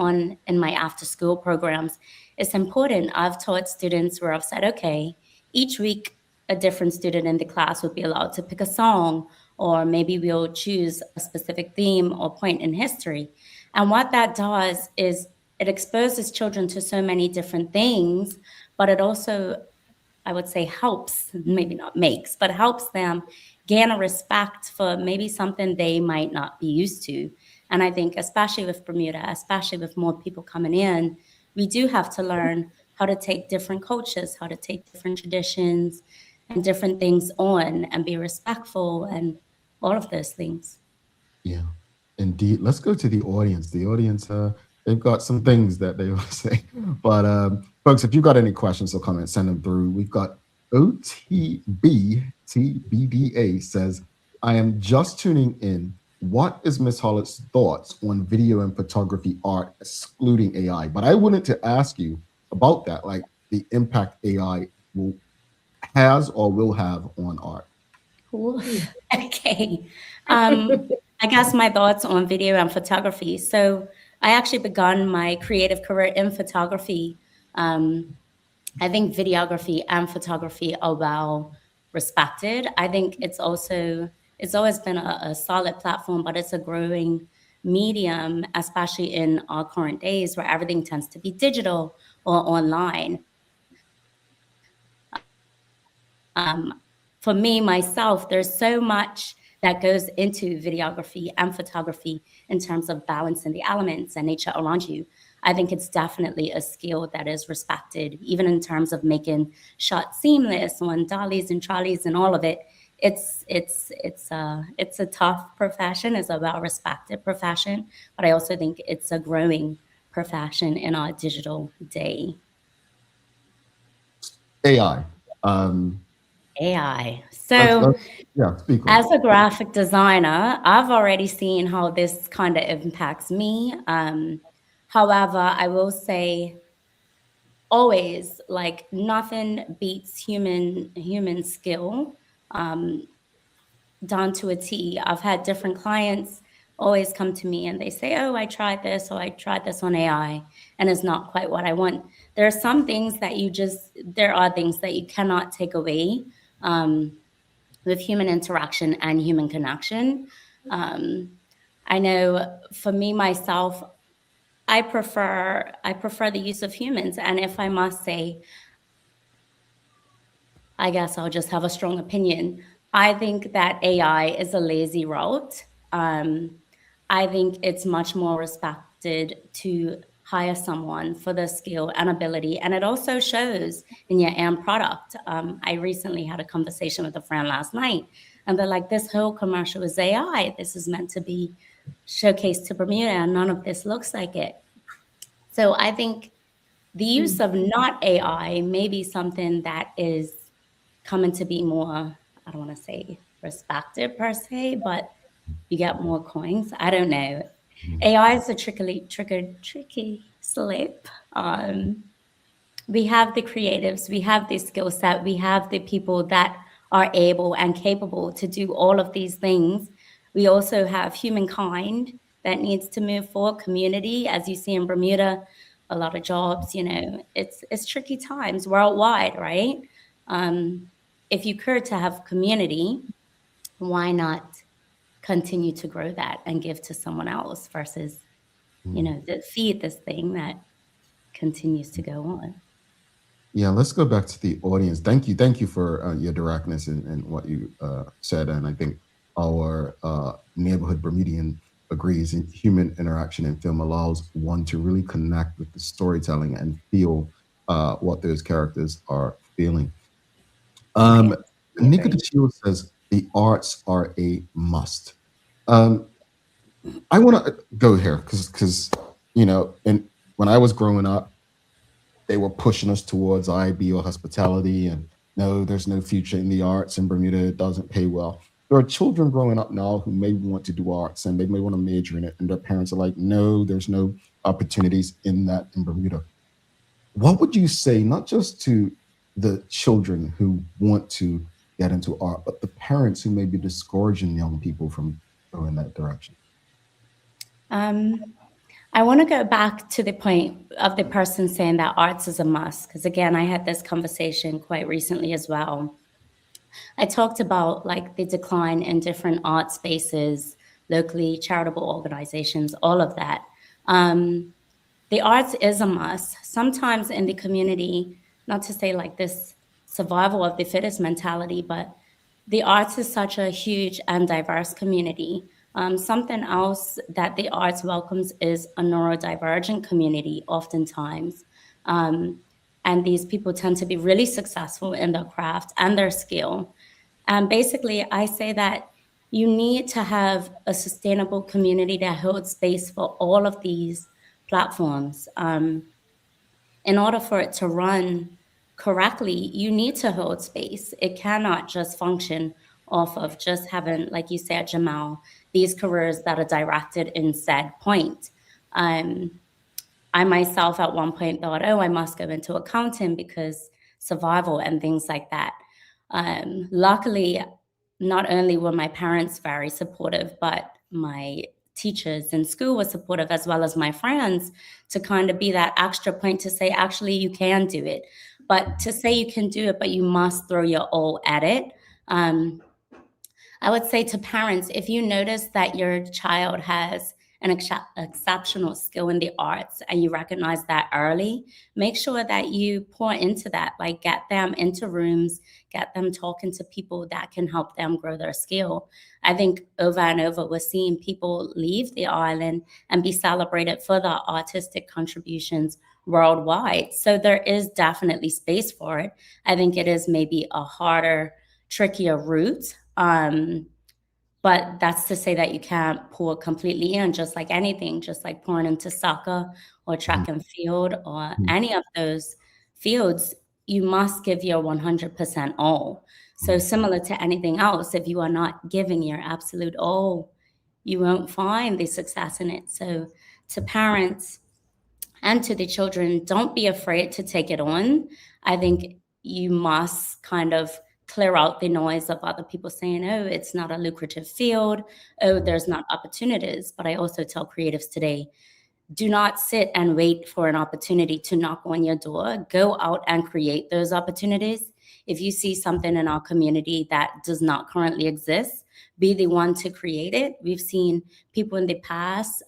in my after school programs, it's important. I've taught students where I've said, okay, each week a different student in the class would be allowed to pick a song, or maybe we'll choose a specific theme or point in history. And what that does is it exposes children to so many different things, but it also, I would say, helps, maybe not makes, but helps them gain a respect for maybe something they might not be used to. And I think especially with Bermuda, especially with more people coming in, we do have to learn how to take different cultures, how to take different traditions and different things on and be respectful and all of those things. Yeah, indeed. Let's go to the audience. The audience, they've got some things that they will say. But folks, if you've got any questions or comments, send them through. We've got OTBTBDA says, I am just tuning in. What is Ms. Hollis' thoughts on video and photography art excluding AI? But I wanted to ask you about that, like the impact AI has or will have on art. Okay. I guess my thoughts on video and photography. So I actually begun my creative career in photography. I think videography and photography are well respected. I think it's always been a solid platform, but it's a growing medium, especially in our current days where everything tends to be digital or online. For me, myself, there's so much that goes into videography and photography in terms of balancing the elements and nature around you. I think it's definitely a skill that is respected, even in terms of making shots seamless on dollies and trolleys and all of it. It's a tough profession, it's a well-respected profession, but I also think it's a growing profession in our digital day. AI. AI. So speak on as a graphic designer, I've already seen how this kind of impacts me. However, I will say always, like, nothing beats human skill down to a T. I've had different clients always come to me and they say, oh, I tried this, or I tried this on AI, and it's not quite what I want. There are some things that there are things that you cannot take away with human interaction and human connection. I know for me, myself, I prefer the use of humans. And if I must say, I guess I'll just have a strong opinion. I think that AI is a lazy route. I think it's much more respected to hire someone for their skill and ability, and it also shows in your end product. I recently had a conversation with a friend last night, and they're like, "This whole commercial is AI. This is meant to be showcased to Bermuda, and none of this looks like it." So I think the use of not AI may be something that is coming to be more, I don't want to say respected per se, but you get more coins. I don't know. AI is a tricky slope. We have the creatives, we have the skill set, we have the people that are able and capable to do all of these things. We also have humankind that needs to move forward, community, as you see in Bermuda, a lot of jobs, it's tricky times worldwide, right? If you care to have community, why not continue to grow that and give to someone else versus, to feed this thing that continues to go on. Yeah, let's go back to the audience. Thank you for your directness and what you said, and I think our neighborhood Bermudian agrees. Human interaction in film allows one to really connect with the storytelling and feel what those characters are feeling. Nika DeChio says the arts are a must. I want to go here because and when I was growing up, they were pushing us towards IB or hospitality, and no, there's no future in the arts in Bermuda. It doesn't pay well. There are children growing up now who may want to do arts and they may want to major in it, and their parents are like, no, there's no opportunities in that in Bermuda. What would you say, not just to the children who want to get into art, but the parents who may be discouraging young people from going that direction? I want to go back to the point of the person saying that arts is a must, because again, I had this conversation quite recently as well. I talked about like the decline in different art spaces, locally, charitable organizations, all of that. The arts is a must. Sometimes in the community, not to say like this survival of the fittest mentality, but the arts is such a huge and diverse community. Something else that the arts welcomes is a neurodivergent community oftentimes. And these people tend to be really successful in their craft and their skill. And basically, I say that you need to have a sustainable community that holds space for all of these platforms. In order for it to run correctly, you need to hold space. It cannot just function off of just having, like you said, Jamal, these careers that are directed in said point. I myself at one point thought, oh, I must go into accounting because survival and things like that. Luckily, not only were my parents very supportive, but my teachers in school were supportive, as well as my friends, to kind of be that extra point to say, actually, you can do it. But to say you can do it, but you must throw your all at it. I would say to parents, if you notice that your child has an exceptional skill in the arts and you recognize that early, make sure that you pour into that, like get them into rooms, get them talking to people that can help them grow their skill. I think over and over, we're seeing people leave the island and be celebrated for their artistic contributions worldwide. So there is definitely space for it. I think it is maybe a harder, trickier route. But that's to say that you can't pour completely in, just like anything, just like pouring into soccer or track and field or any of those fields, you must give your 100% all. So similar to anything else, if you are not giving your absolute all, you won't find the success in it. So to parents and to the children, don't be afraid to take it on. I think you must kind of clear out the noise of other people saying, oh, it's not a lucrative field. Oh, there's not opportunities. But I also tell creatives today, do not sit and wait for an opportunity to knock on your door. Go out and create those opportunities. If you see something in our community that does not currently exist, be the one to create it. We've seen people in the past,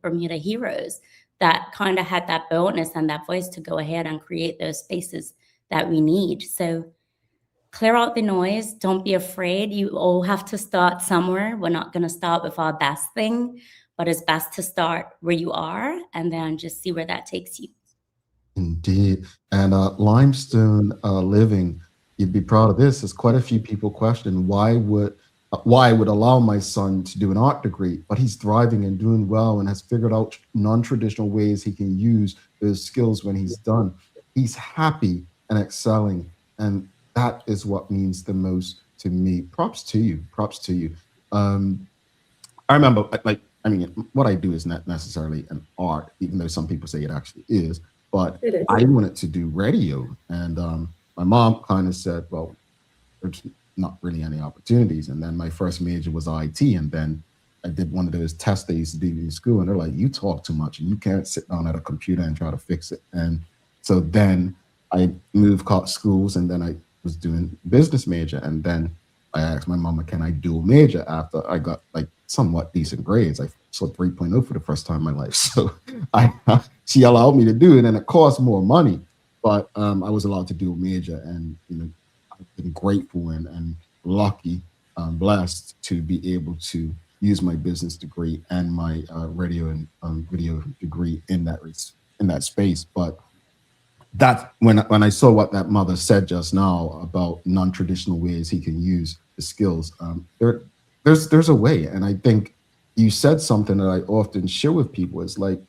Bermuda heroes, that kind of had that boldness and that voice to go ahead and create those spaces that we need. So clear out the noise. Don't be afraid. You all have to start somewhere. We're not going to start with our best thing, but it's best to start where you are and then just see where that takes you. Indeed. And limestone living, you'd be proud of this. There's quite a few people question why I would allow my son to do an art degree, but he's thriving and doing well and has figured out non-traditional ways he can use those skills when he's done. He's happy and excelling, and that is what means the most to me. Props to you. Props to you. I remember, what I do is not necessarily an art, even though some people say it actually is. But It is. I wanted to do radio, and my mom kind of said, "Well, there's not really any opportunities." And then my first major was IT, and then I did one of those tests they used to do in school, and they're like, "You talk too much, and you can't sit down at a computer and try to fix it." And so then I moved schools, and then I was doing business major, and then I asked my mama, "Can I dual major?" After I got like somewhat decent grades. I saw 3.0 for the first time in my life. So she allowed me to do it, and it cost more money, but I was allowed to do a major, and I've been grateful and lucky, blessed to be able to use my business degree and my radio and video degree in that space. But that when I saw what that mother said just now about non-traditional ways he can use the skills, there's a way. And I think you said something that I often share with people. It's like,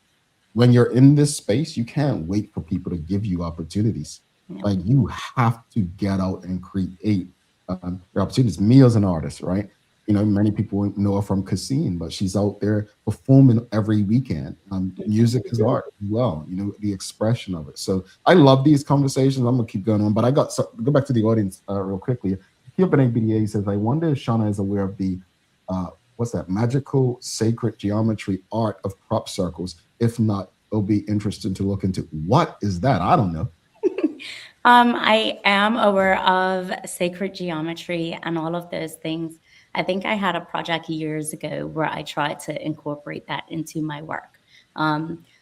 when you're in this space, you can't wait for people to give you opportunities. Like, you have to get out and create your opportunities. Mia's an artist, right? Many people know her from Cassine, but she's out there performing every weekend. Music is art as well, the expression of it. So I love these conversations. I'm gonna keep going on, but go back to the audience real quickly. Human BDA says, "I wonder if Shanna is aware of the what's that magical sacred geometry art of crop circles. If not, it'll be interesting to look into." What is that? I don't know. I am aware of sacred geometry and all of those things. I think I had a project years ago where I tried to incorporate that into my work.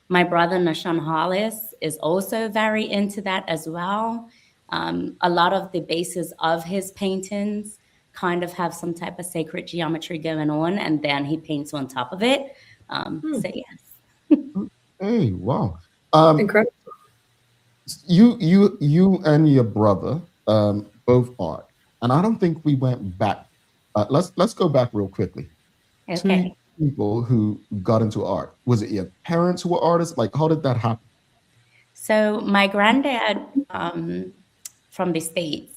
My brother, Shanna Hollis, is also very into that as well. A lot of the bases of his paintings kind of have some type of sacred geometry going on, and then he paints on top of it. So yes. Hey, wow. Incredible. You and your brother both art, and I don't think we went back. Let's go back real quickly. Okay. Two people who got into art. Was it your parents who were artists? Like, how did that happen? So my granddad from the States,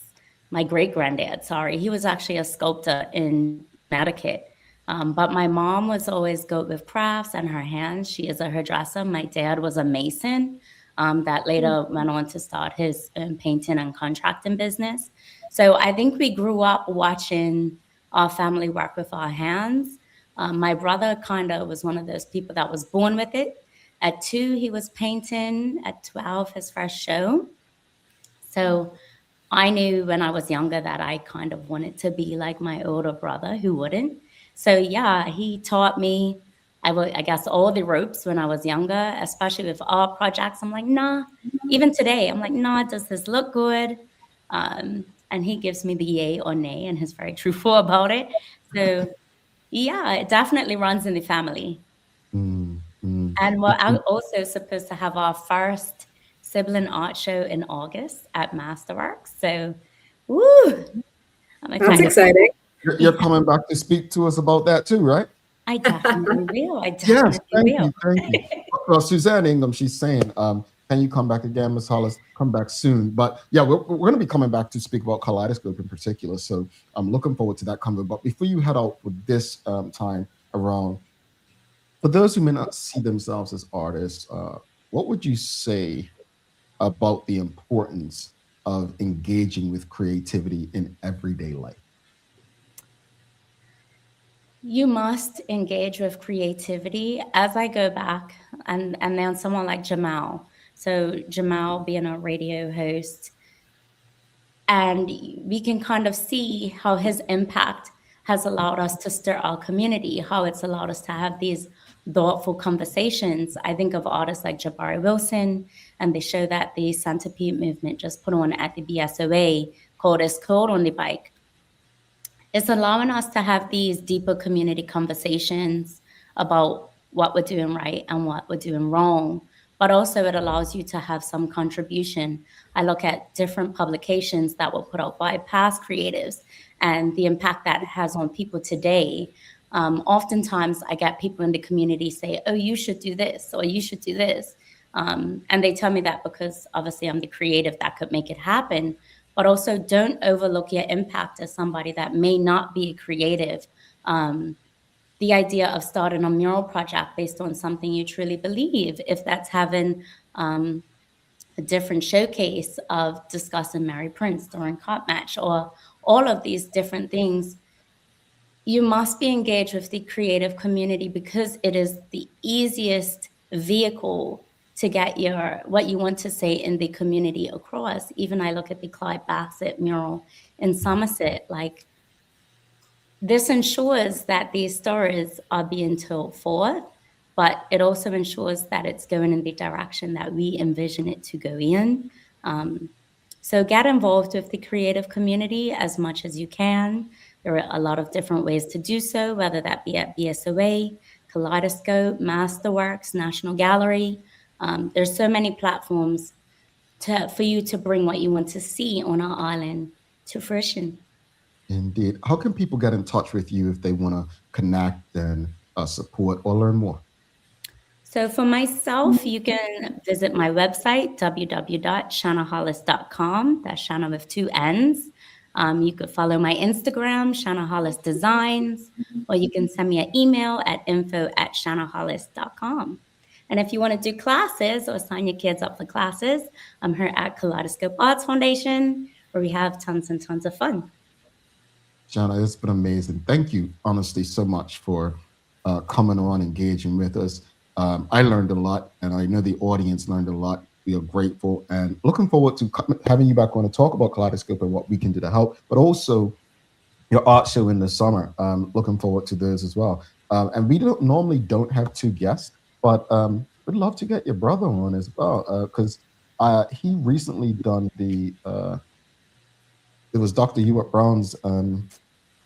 my great-granddad, sorry, he was actually a sculptor in Connecticut. But my mom was always good with crafts and her hands. She is a hairdresser. My dad was a mason that later went on to start his painting and contracting business. So I think we grew up watching our family work with our hands. My brother kind of was one of those people that was born with it. At 2, he was painting. At 12, his first show. So I knew when I was younger that I kind of wanted to be like my older brother who wouldn't. So yeah, he taught me, I guess, all the ropes when I was younger, especially with art projects. I'm like, nah. Even today, I'm like, nah, does this look good? And he gives me the yay or nay, and he's very truthful about it. So yeah, it definitely runs in the family. And we're also supposed to have our first sibling art show in August at Masterworks. So, woo! That's exciting. You're coming back to speak to us about that too, right? I definitely will. Yes, thank you. Well, Suzanne Ingham, she's saying, can you come back again, Ms. Hollis? Come back soon. But yeah, we're going to be coming back to speak about Kaleidoscope in particular. So I'm looking forward to that coming. But before you head out with this time around, for those who may not see themselves as artists, what would you say about the importance of engaging with creativity in everyday life? You must engage with creativity. As I go back, and then someone like Jamal. So Jamal being a radio host, and we can kind of see how his impact has allowed us to stir our community, how it's allowed us to have these thoughtful conversations. I think of artists like Jabari Wilson and the show that the Centipede movement just put on at the BSOA called It's Cold on the Bike. It's allowing us to have these deeper community conversations about what we're doing right and what we're doing wrong, but also it allows you to have some contribution. I look at different publications that were put out by past creatives and the impact that it has on people today. Oftentimes I get people in the community say, oh, you should do this, or you should do this. And they tell me that because obviously I'm the creative that could make it happen, but also don't overlook your impact as somebody that may not be creative. The idea of starting a mural project based on something you truly believe, if that's having a different showcase of discussing Mary Prince during Cop Match, or all of these different things, you must be engaged with the creative community because it is the easiest vehicle to get what you want to say in the community across. Even I look at the Clyde Bassett mural in Somerset, like this ensures that these stories are being told forth, but it also ensures that it's going in the direction that we envision it to go in. So get involved with the creative community as much as you can. There are a lot of different ways to do so, whether that be at BSOA, Kaleidoscope, Masterworks, National Gallery. There's so many platforms for you to bring what you want to see on our island to fruition. Indeed. How can people get in touch with you if they want to connect and support or learn more? So for myself, you can visit my website, www.shannahollis.com. That's Shanna with 2 N's. You could follow my Instagram, Shanna Hollis Designs, or you can send me an email at info@shannahollis.com. And if you want to do classes or sign your kids up for classes, I'm here at Kaleidoscope Arts Foundation, where we have tons and tons of fun. Shanna, it's been amazing. Thank you, honestly, so much for coming on, engaging with us. I learned a lot, and I know the audience learned a lot. We are grateful and looking forward to having you back on to talk about Kaleidoscope and what we can do to help, but also your art show in the summer. Looking forward to those as well. And we normally don't have 2 guests, but we'd love to get your brother on as well, because he recently done it was Dr. Ewart Brown's,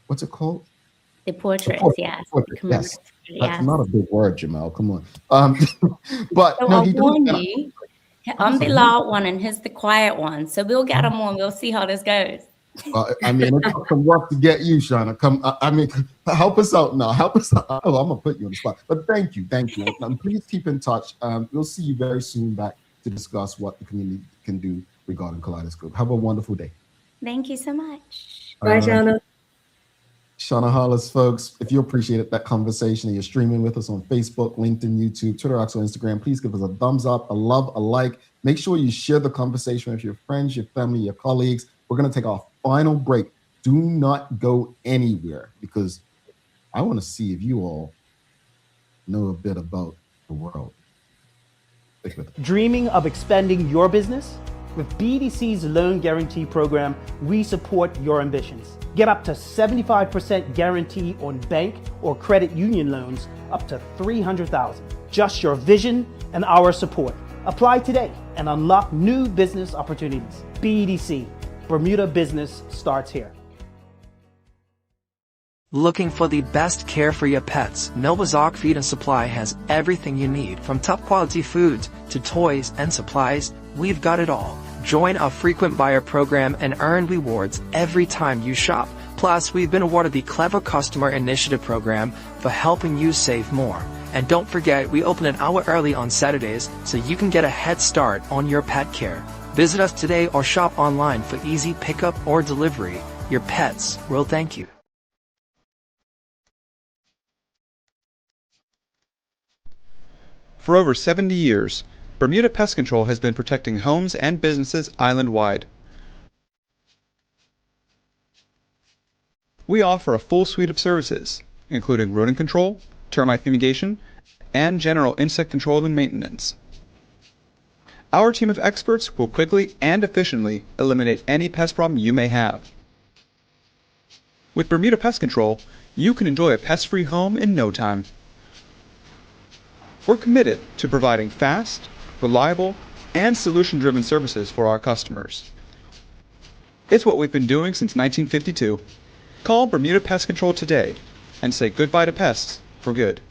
what's it called? The portraits, yes. Yes. That's not a big word, Jamal. Come on. But so no, I'll he warn did. you, I'm the loud one and he's the quiet one. So we'll get him on. We'll see how this goes. I mean, it took some work to get you, Shanna. Help us out now. Help us out. Oh, I'm gonna put you on the spot. But thank you. Please keep in touch. We'll see you very soon back to discuss what the community can do regarding Kaleidoscope. Have a wonderful day. Thank you so much. Bye, Shanna. Shanna Hollis, folks, if you appreciated that conversation and you're streaming with us on Facebook, LinkedIn, YouTube, Twitter, X, or Instagram, please give us a thumbs up, a love, a like. Make sure you share the conversation with your friends, your family, your colleagues. We're going to take our final break. Do not go anywhere because I want to see if you all know a bit about the world. Dreaming of expanding your business? With BDC's Loan Guarantee Program, we support your ambitions. Get up to 75% guarantee on bank or credit union loans up to $300,000. Just your vision and our support. Apply today and unlock new business opportunities. BDC, Bermuda Business starts here. Looking for the best care for your pets? Novazok Feed and Supply has everything you need, from top quality foods to toys and supplies. We've got it all. Join our frequent buyer program and earn rewards every time you shop. Plus, we've been awarded the Clever Customer Initiative program for helping you save more. And don't forget, we open an hour early on Saturdays so you can get a head start on your pet care. Visit us today or shop online for easy pickup or delivery. Your pets will thank you. For over 70 years, Bermuda Pest Control has been protecting homes and businesses island-wide. We offer a full suite of services, including rodent control, termite fumigation, and general insect control and maintenance. Our team of experts will quickly and efficiently eliminate any pest problem you may have. With Bermuda Pest Control, you can enjoy a pest-free home in no time. We're committed to providing fast, reliable, and solution-driven services for our customers. It's what we've been doing since 1952. Call Bermuda Pest Control today and say goodbye to pests for good.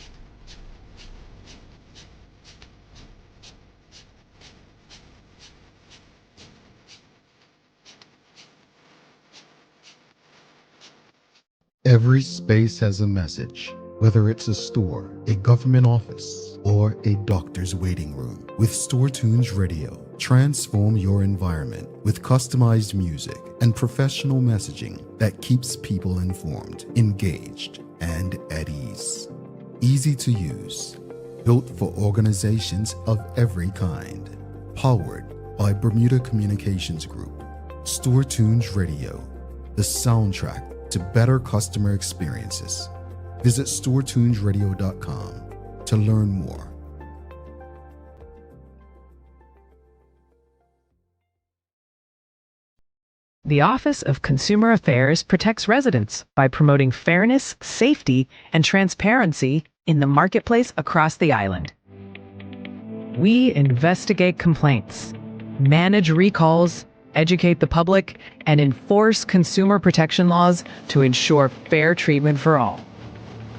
Every space has a message, whether it's a store, a government office, or a doctor's waiting room. With Store Tunes Radio, transform your environment with customized music and professional messaging that keeps people informed, engaged, and at ease. Easy to use, built for organizations of every kind. Powered by Bermuda Communications Group. Store Tunes Radio, the soundtrack to better customer experiences. Visit storetunesradio.com to learn more. The Office of Consumer Affairs protects residents by promoting fairness, safety, and transparency in the marketplace across the island. We investigate complaints, manage recalls, educate the public, and enforce consumer protection laws to ensure fair treatment for all.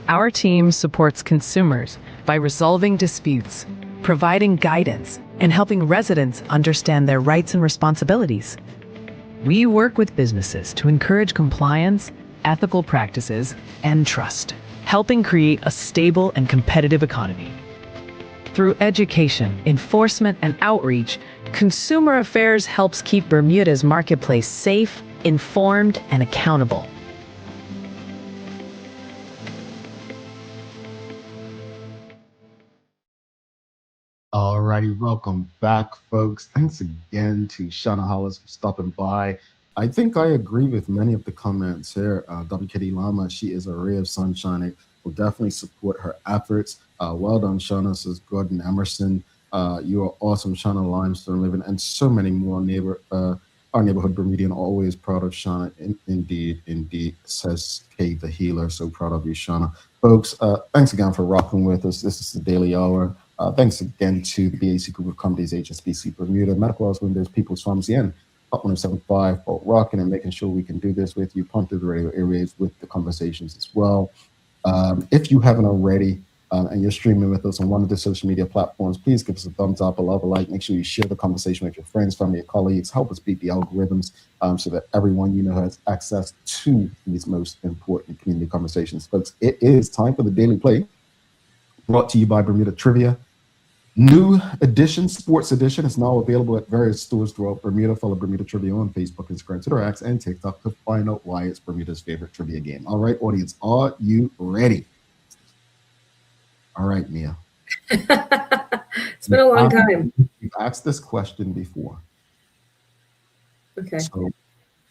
Our team supports consumers by resolving disputes, providing guidance, and helping residents understand their rights and responsibilities. We work with businesses to encourage compliance, ethical practices, and trust, helping create a stable and competitive economy. Through education, enforcement, and outreach, Consumer Affairs helps keep Bermuda's marketplace safe, informed, and accountable. Alrighty, welcome back, folks. Thanks again to Shanna Hollis for stopping by. I think I agree with many of the comments here. WKD Lama, she is a ray of sunshine. We'll definitely support her efforts. Well done, Shanna, says Gordon Emerson. You are awesome, Shanna Limestone Living, and so many more. Our neighborhood Bermudian, always proud of Shanna. Indeed, says Kay the Healer. So proud of you, Shanna. Folks, thanks again for rocking with us. This is the Daily Hour. Thanks again to the BAC Group of Companies, HSBC Bermuda, Medical House Windows, People's Pharmacy, and Hot 107.5 for rocking and making sure we can do this with you, pump through the radio airwaves with the conversations as well. If you haven't already, and you're streaming with us on one of the social media platforms, please give us a thumbs up, a love, a like. Make sure you share the conversation with your friends, family, and colleagues. Help us beat the algorithms so that everyone you know has access to these most important community conversations. Folks, it is time for the Daily Play, brought to you by Bermuda Trivia. New edition, sports edition, is now available at various stores throughout Bermuda. Follow Bermuda Trivia on Facebook, Instagram, Twitter, X, and TikTok to find out why it's Bermuda's favorite trivia game. All right, audience, are you ready? All right, Mia. It's been a long time. You've asked this question before. Okay. So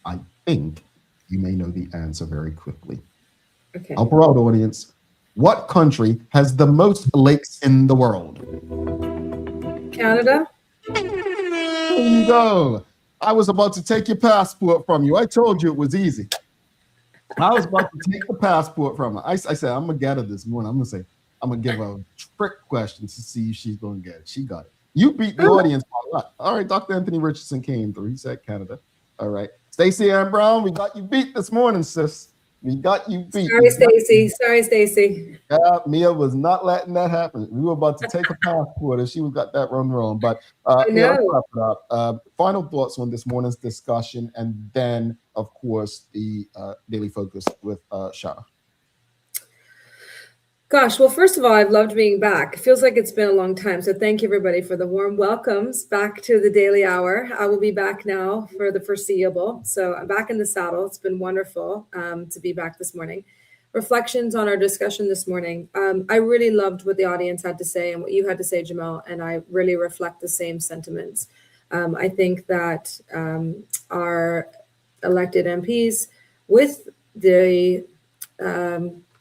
I think you may know the answer very quickly. Okay. Our proud audience, what country has the most lakes in the world? Canada? There you go. I was about to take your passport from you. I told you it was easy. I was about to take the passport from her. I said, I'm going to get her this morning. I'm going to give her a trick question to see if she's going to get it. She got it. You beat the audience by a lot. All right, Dr. Anthony Richardson came through. He said Canada. All right. Stacey Ann Brown, we got you beat this morning, sis. We got you beat. Sorry, Stacey. Yeah, Mia was not letting that happen. We were about to take a passport and she got that run wrong. But yeah, let's wrap it up. Final thoughts on this morning's discussion, and then, of course, the Daily Focus with Shanna. Gosh, well, first of all, I've loved being back. It feels like it's been a long time. So thank you, everybody, for the warm welcomes back to the Daily Hour. I will be back now for the foreseeable. So I'm back in the saddle. It's been wonderful to be back this morning. Reflections on our discussion this morning. I really loved what the audience had to say and what you had to say, Jamal, and I really reflect the same sentiments. I think that our elected MPs, with the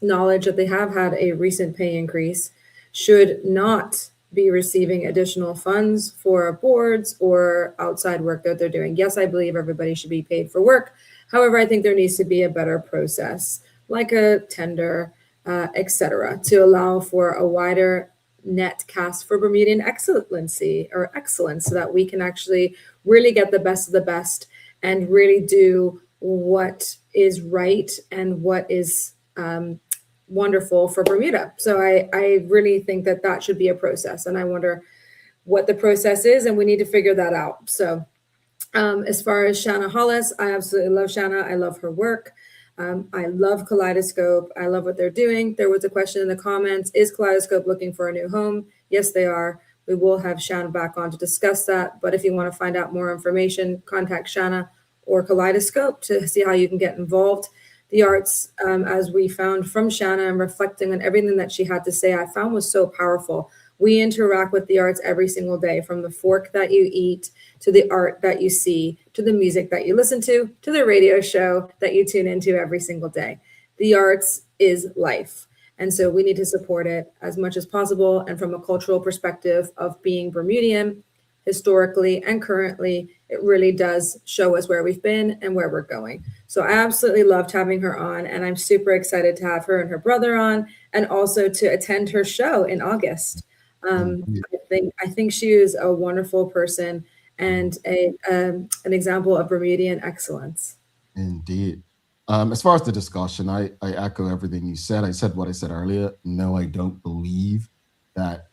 knowledge that they have had a recent pay increase, should not be receiving additional funds for boards or outside work that they're doing. Yes, I believe everybody should be paid for work. However, I think there needs to be a better process, like a tender, etc., to allow for a wider net cast for Bermudian excellency or excellence, so that we can actually really get the best of the best and really do what is right and what is wonderful for Bermuda. So I really think that that should be a process, and I wonder what the process is, and we need to figure that out. So as far as Shanna Hollis, I absolutely love Shanna. I love her work. I love Kaleidoscope. I love what they're doing. There was a question in the comments, is Kaleidoscope looking for a new home? Yes, they are. We will have Shanna back on to discuss that. But if you want to find out more information, contact Shanna or Kaleidoscope to see how you can get involved. The arts, as we found from Shanna and reflecting on everything that she had to say, I found was so powerful. We interact with the arts every single day, from the fork that you eat, to the art that you see, to the music that you listen to the radio show that you tune into every single day. The arts is life. And so we need to support it as much as possible. And from a cultural perspective of being Bermudian, historically and currently, it really does show us where we've been and where we're going. So I absolutely loved having her on, and I'm super excited to have her and her brother on, and also to attend her show in August. I think she is a wonderful person and an example of Bermudian excellence. Indeed. As far as the discussion, I echo everything you said. I said what I said earlier. No, I don't believe that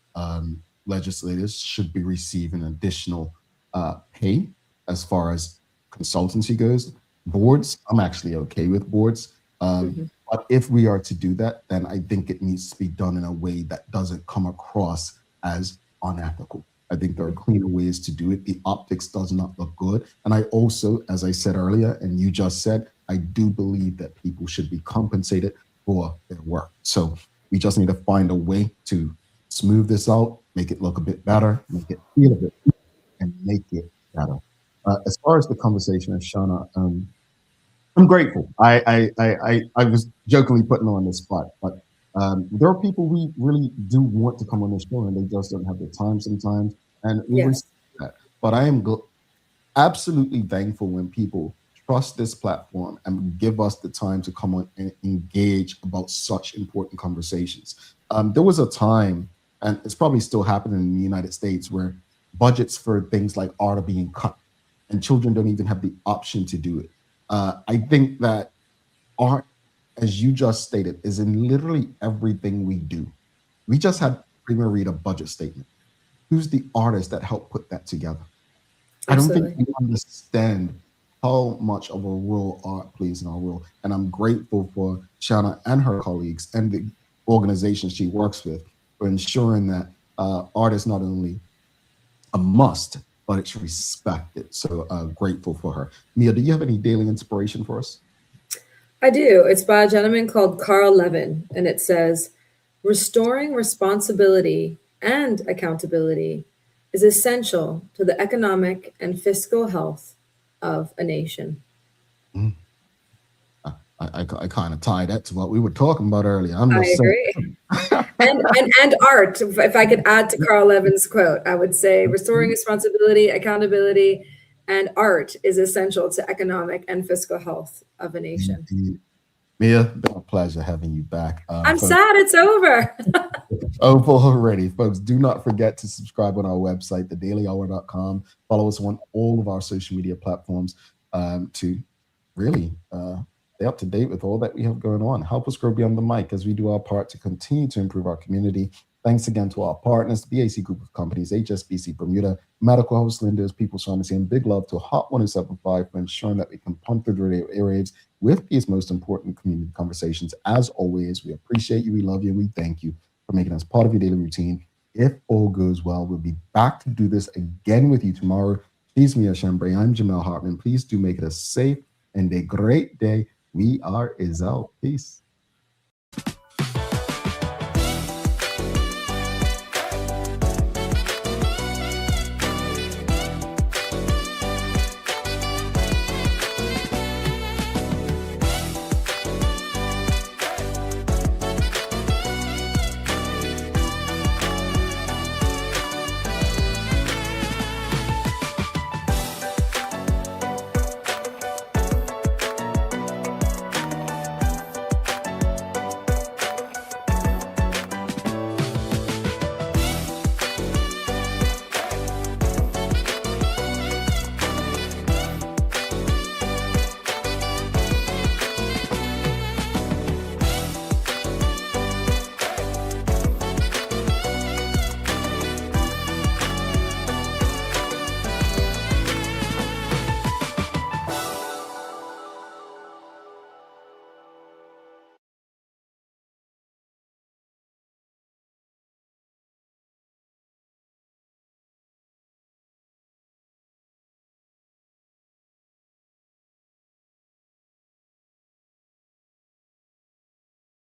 legislators should be receiving additional pay as far as consultancy goes. Boards, I'm actually okay with boards. But if we are to do that, then I think it needs to be done in a way that doesn't come across as unethical. I think there are cleaner ways to do it. The optics does not look good. And I also, as I said earlier, and you just said, I do believe that people should be compensated for their work. So we just need to find a way to smooth this out, make it look a bit better, make it feel a bit better, and make it better. As far as the conversation with Shanna, I'm grateful. I was jokingly putting her on the spot, but there are people we really do want to come on the show, and they just don't have the time sometimes, and we respect that. But I am absolutely thankful when people trust this platform and give us the time to come on and engage about such important conversations. There was a time, and it's probably still happening in the United States, where budgets for things like art are being cut, and children don't even have the option to do it. I think that art, as you just stated, is in literally everything we do. We just had Premier read a budget statement. Who's the artist that helped put that together? Absolutely. I don't think we understand how much of a role art plays in our world. And I'm grateful for Shanna and her colleagues and the organizations she works with for ensuring that art is not only a must, but it's respected. So grateful for her. Mia, do you have any daily inspiration for us? I do. It's by a gentleman called Carl Levin, and it says, restoring responsibility and accountability is essential to the economic and fiscal health of a nation. I kind of tie that to what we were talking about earlier. I agree. and art, if I could add to Carl Levin's quote, I would say restoring responsibility, accountability, and art is essential to economic and fiscal health of a nation. Indeed. Mia, been a pleasure having you back. I'm sad it's over. Over already. Folks, do not forget to subscribe on our website, thedailyhour.com. Follow us on all of our social media platforms to really stay up to date with all that we have going on. Help us grow beyond the mic as we do our part to continue to improve our community. Thanks again to our partners, the BAC Group of Companies, HSBC Bermuda, Medical House Linda's, People's Pharmacy, and big love to Hot 107.5 for ensuring that we can pump through the radio airwaves with these most important community conversations. As always, we appreciate you, we love you, and we thank you for making us part of your daily routine. If all goes well, we'll be back to do this again with you tomorrow. Please, Mia Chambray, I'm Jamel Hartman. Please do make it a safe and a great day. We are out. Peace.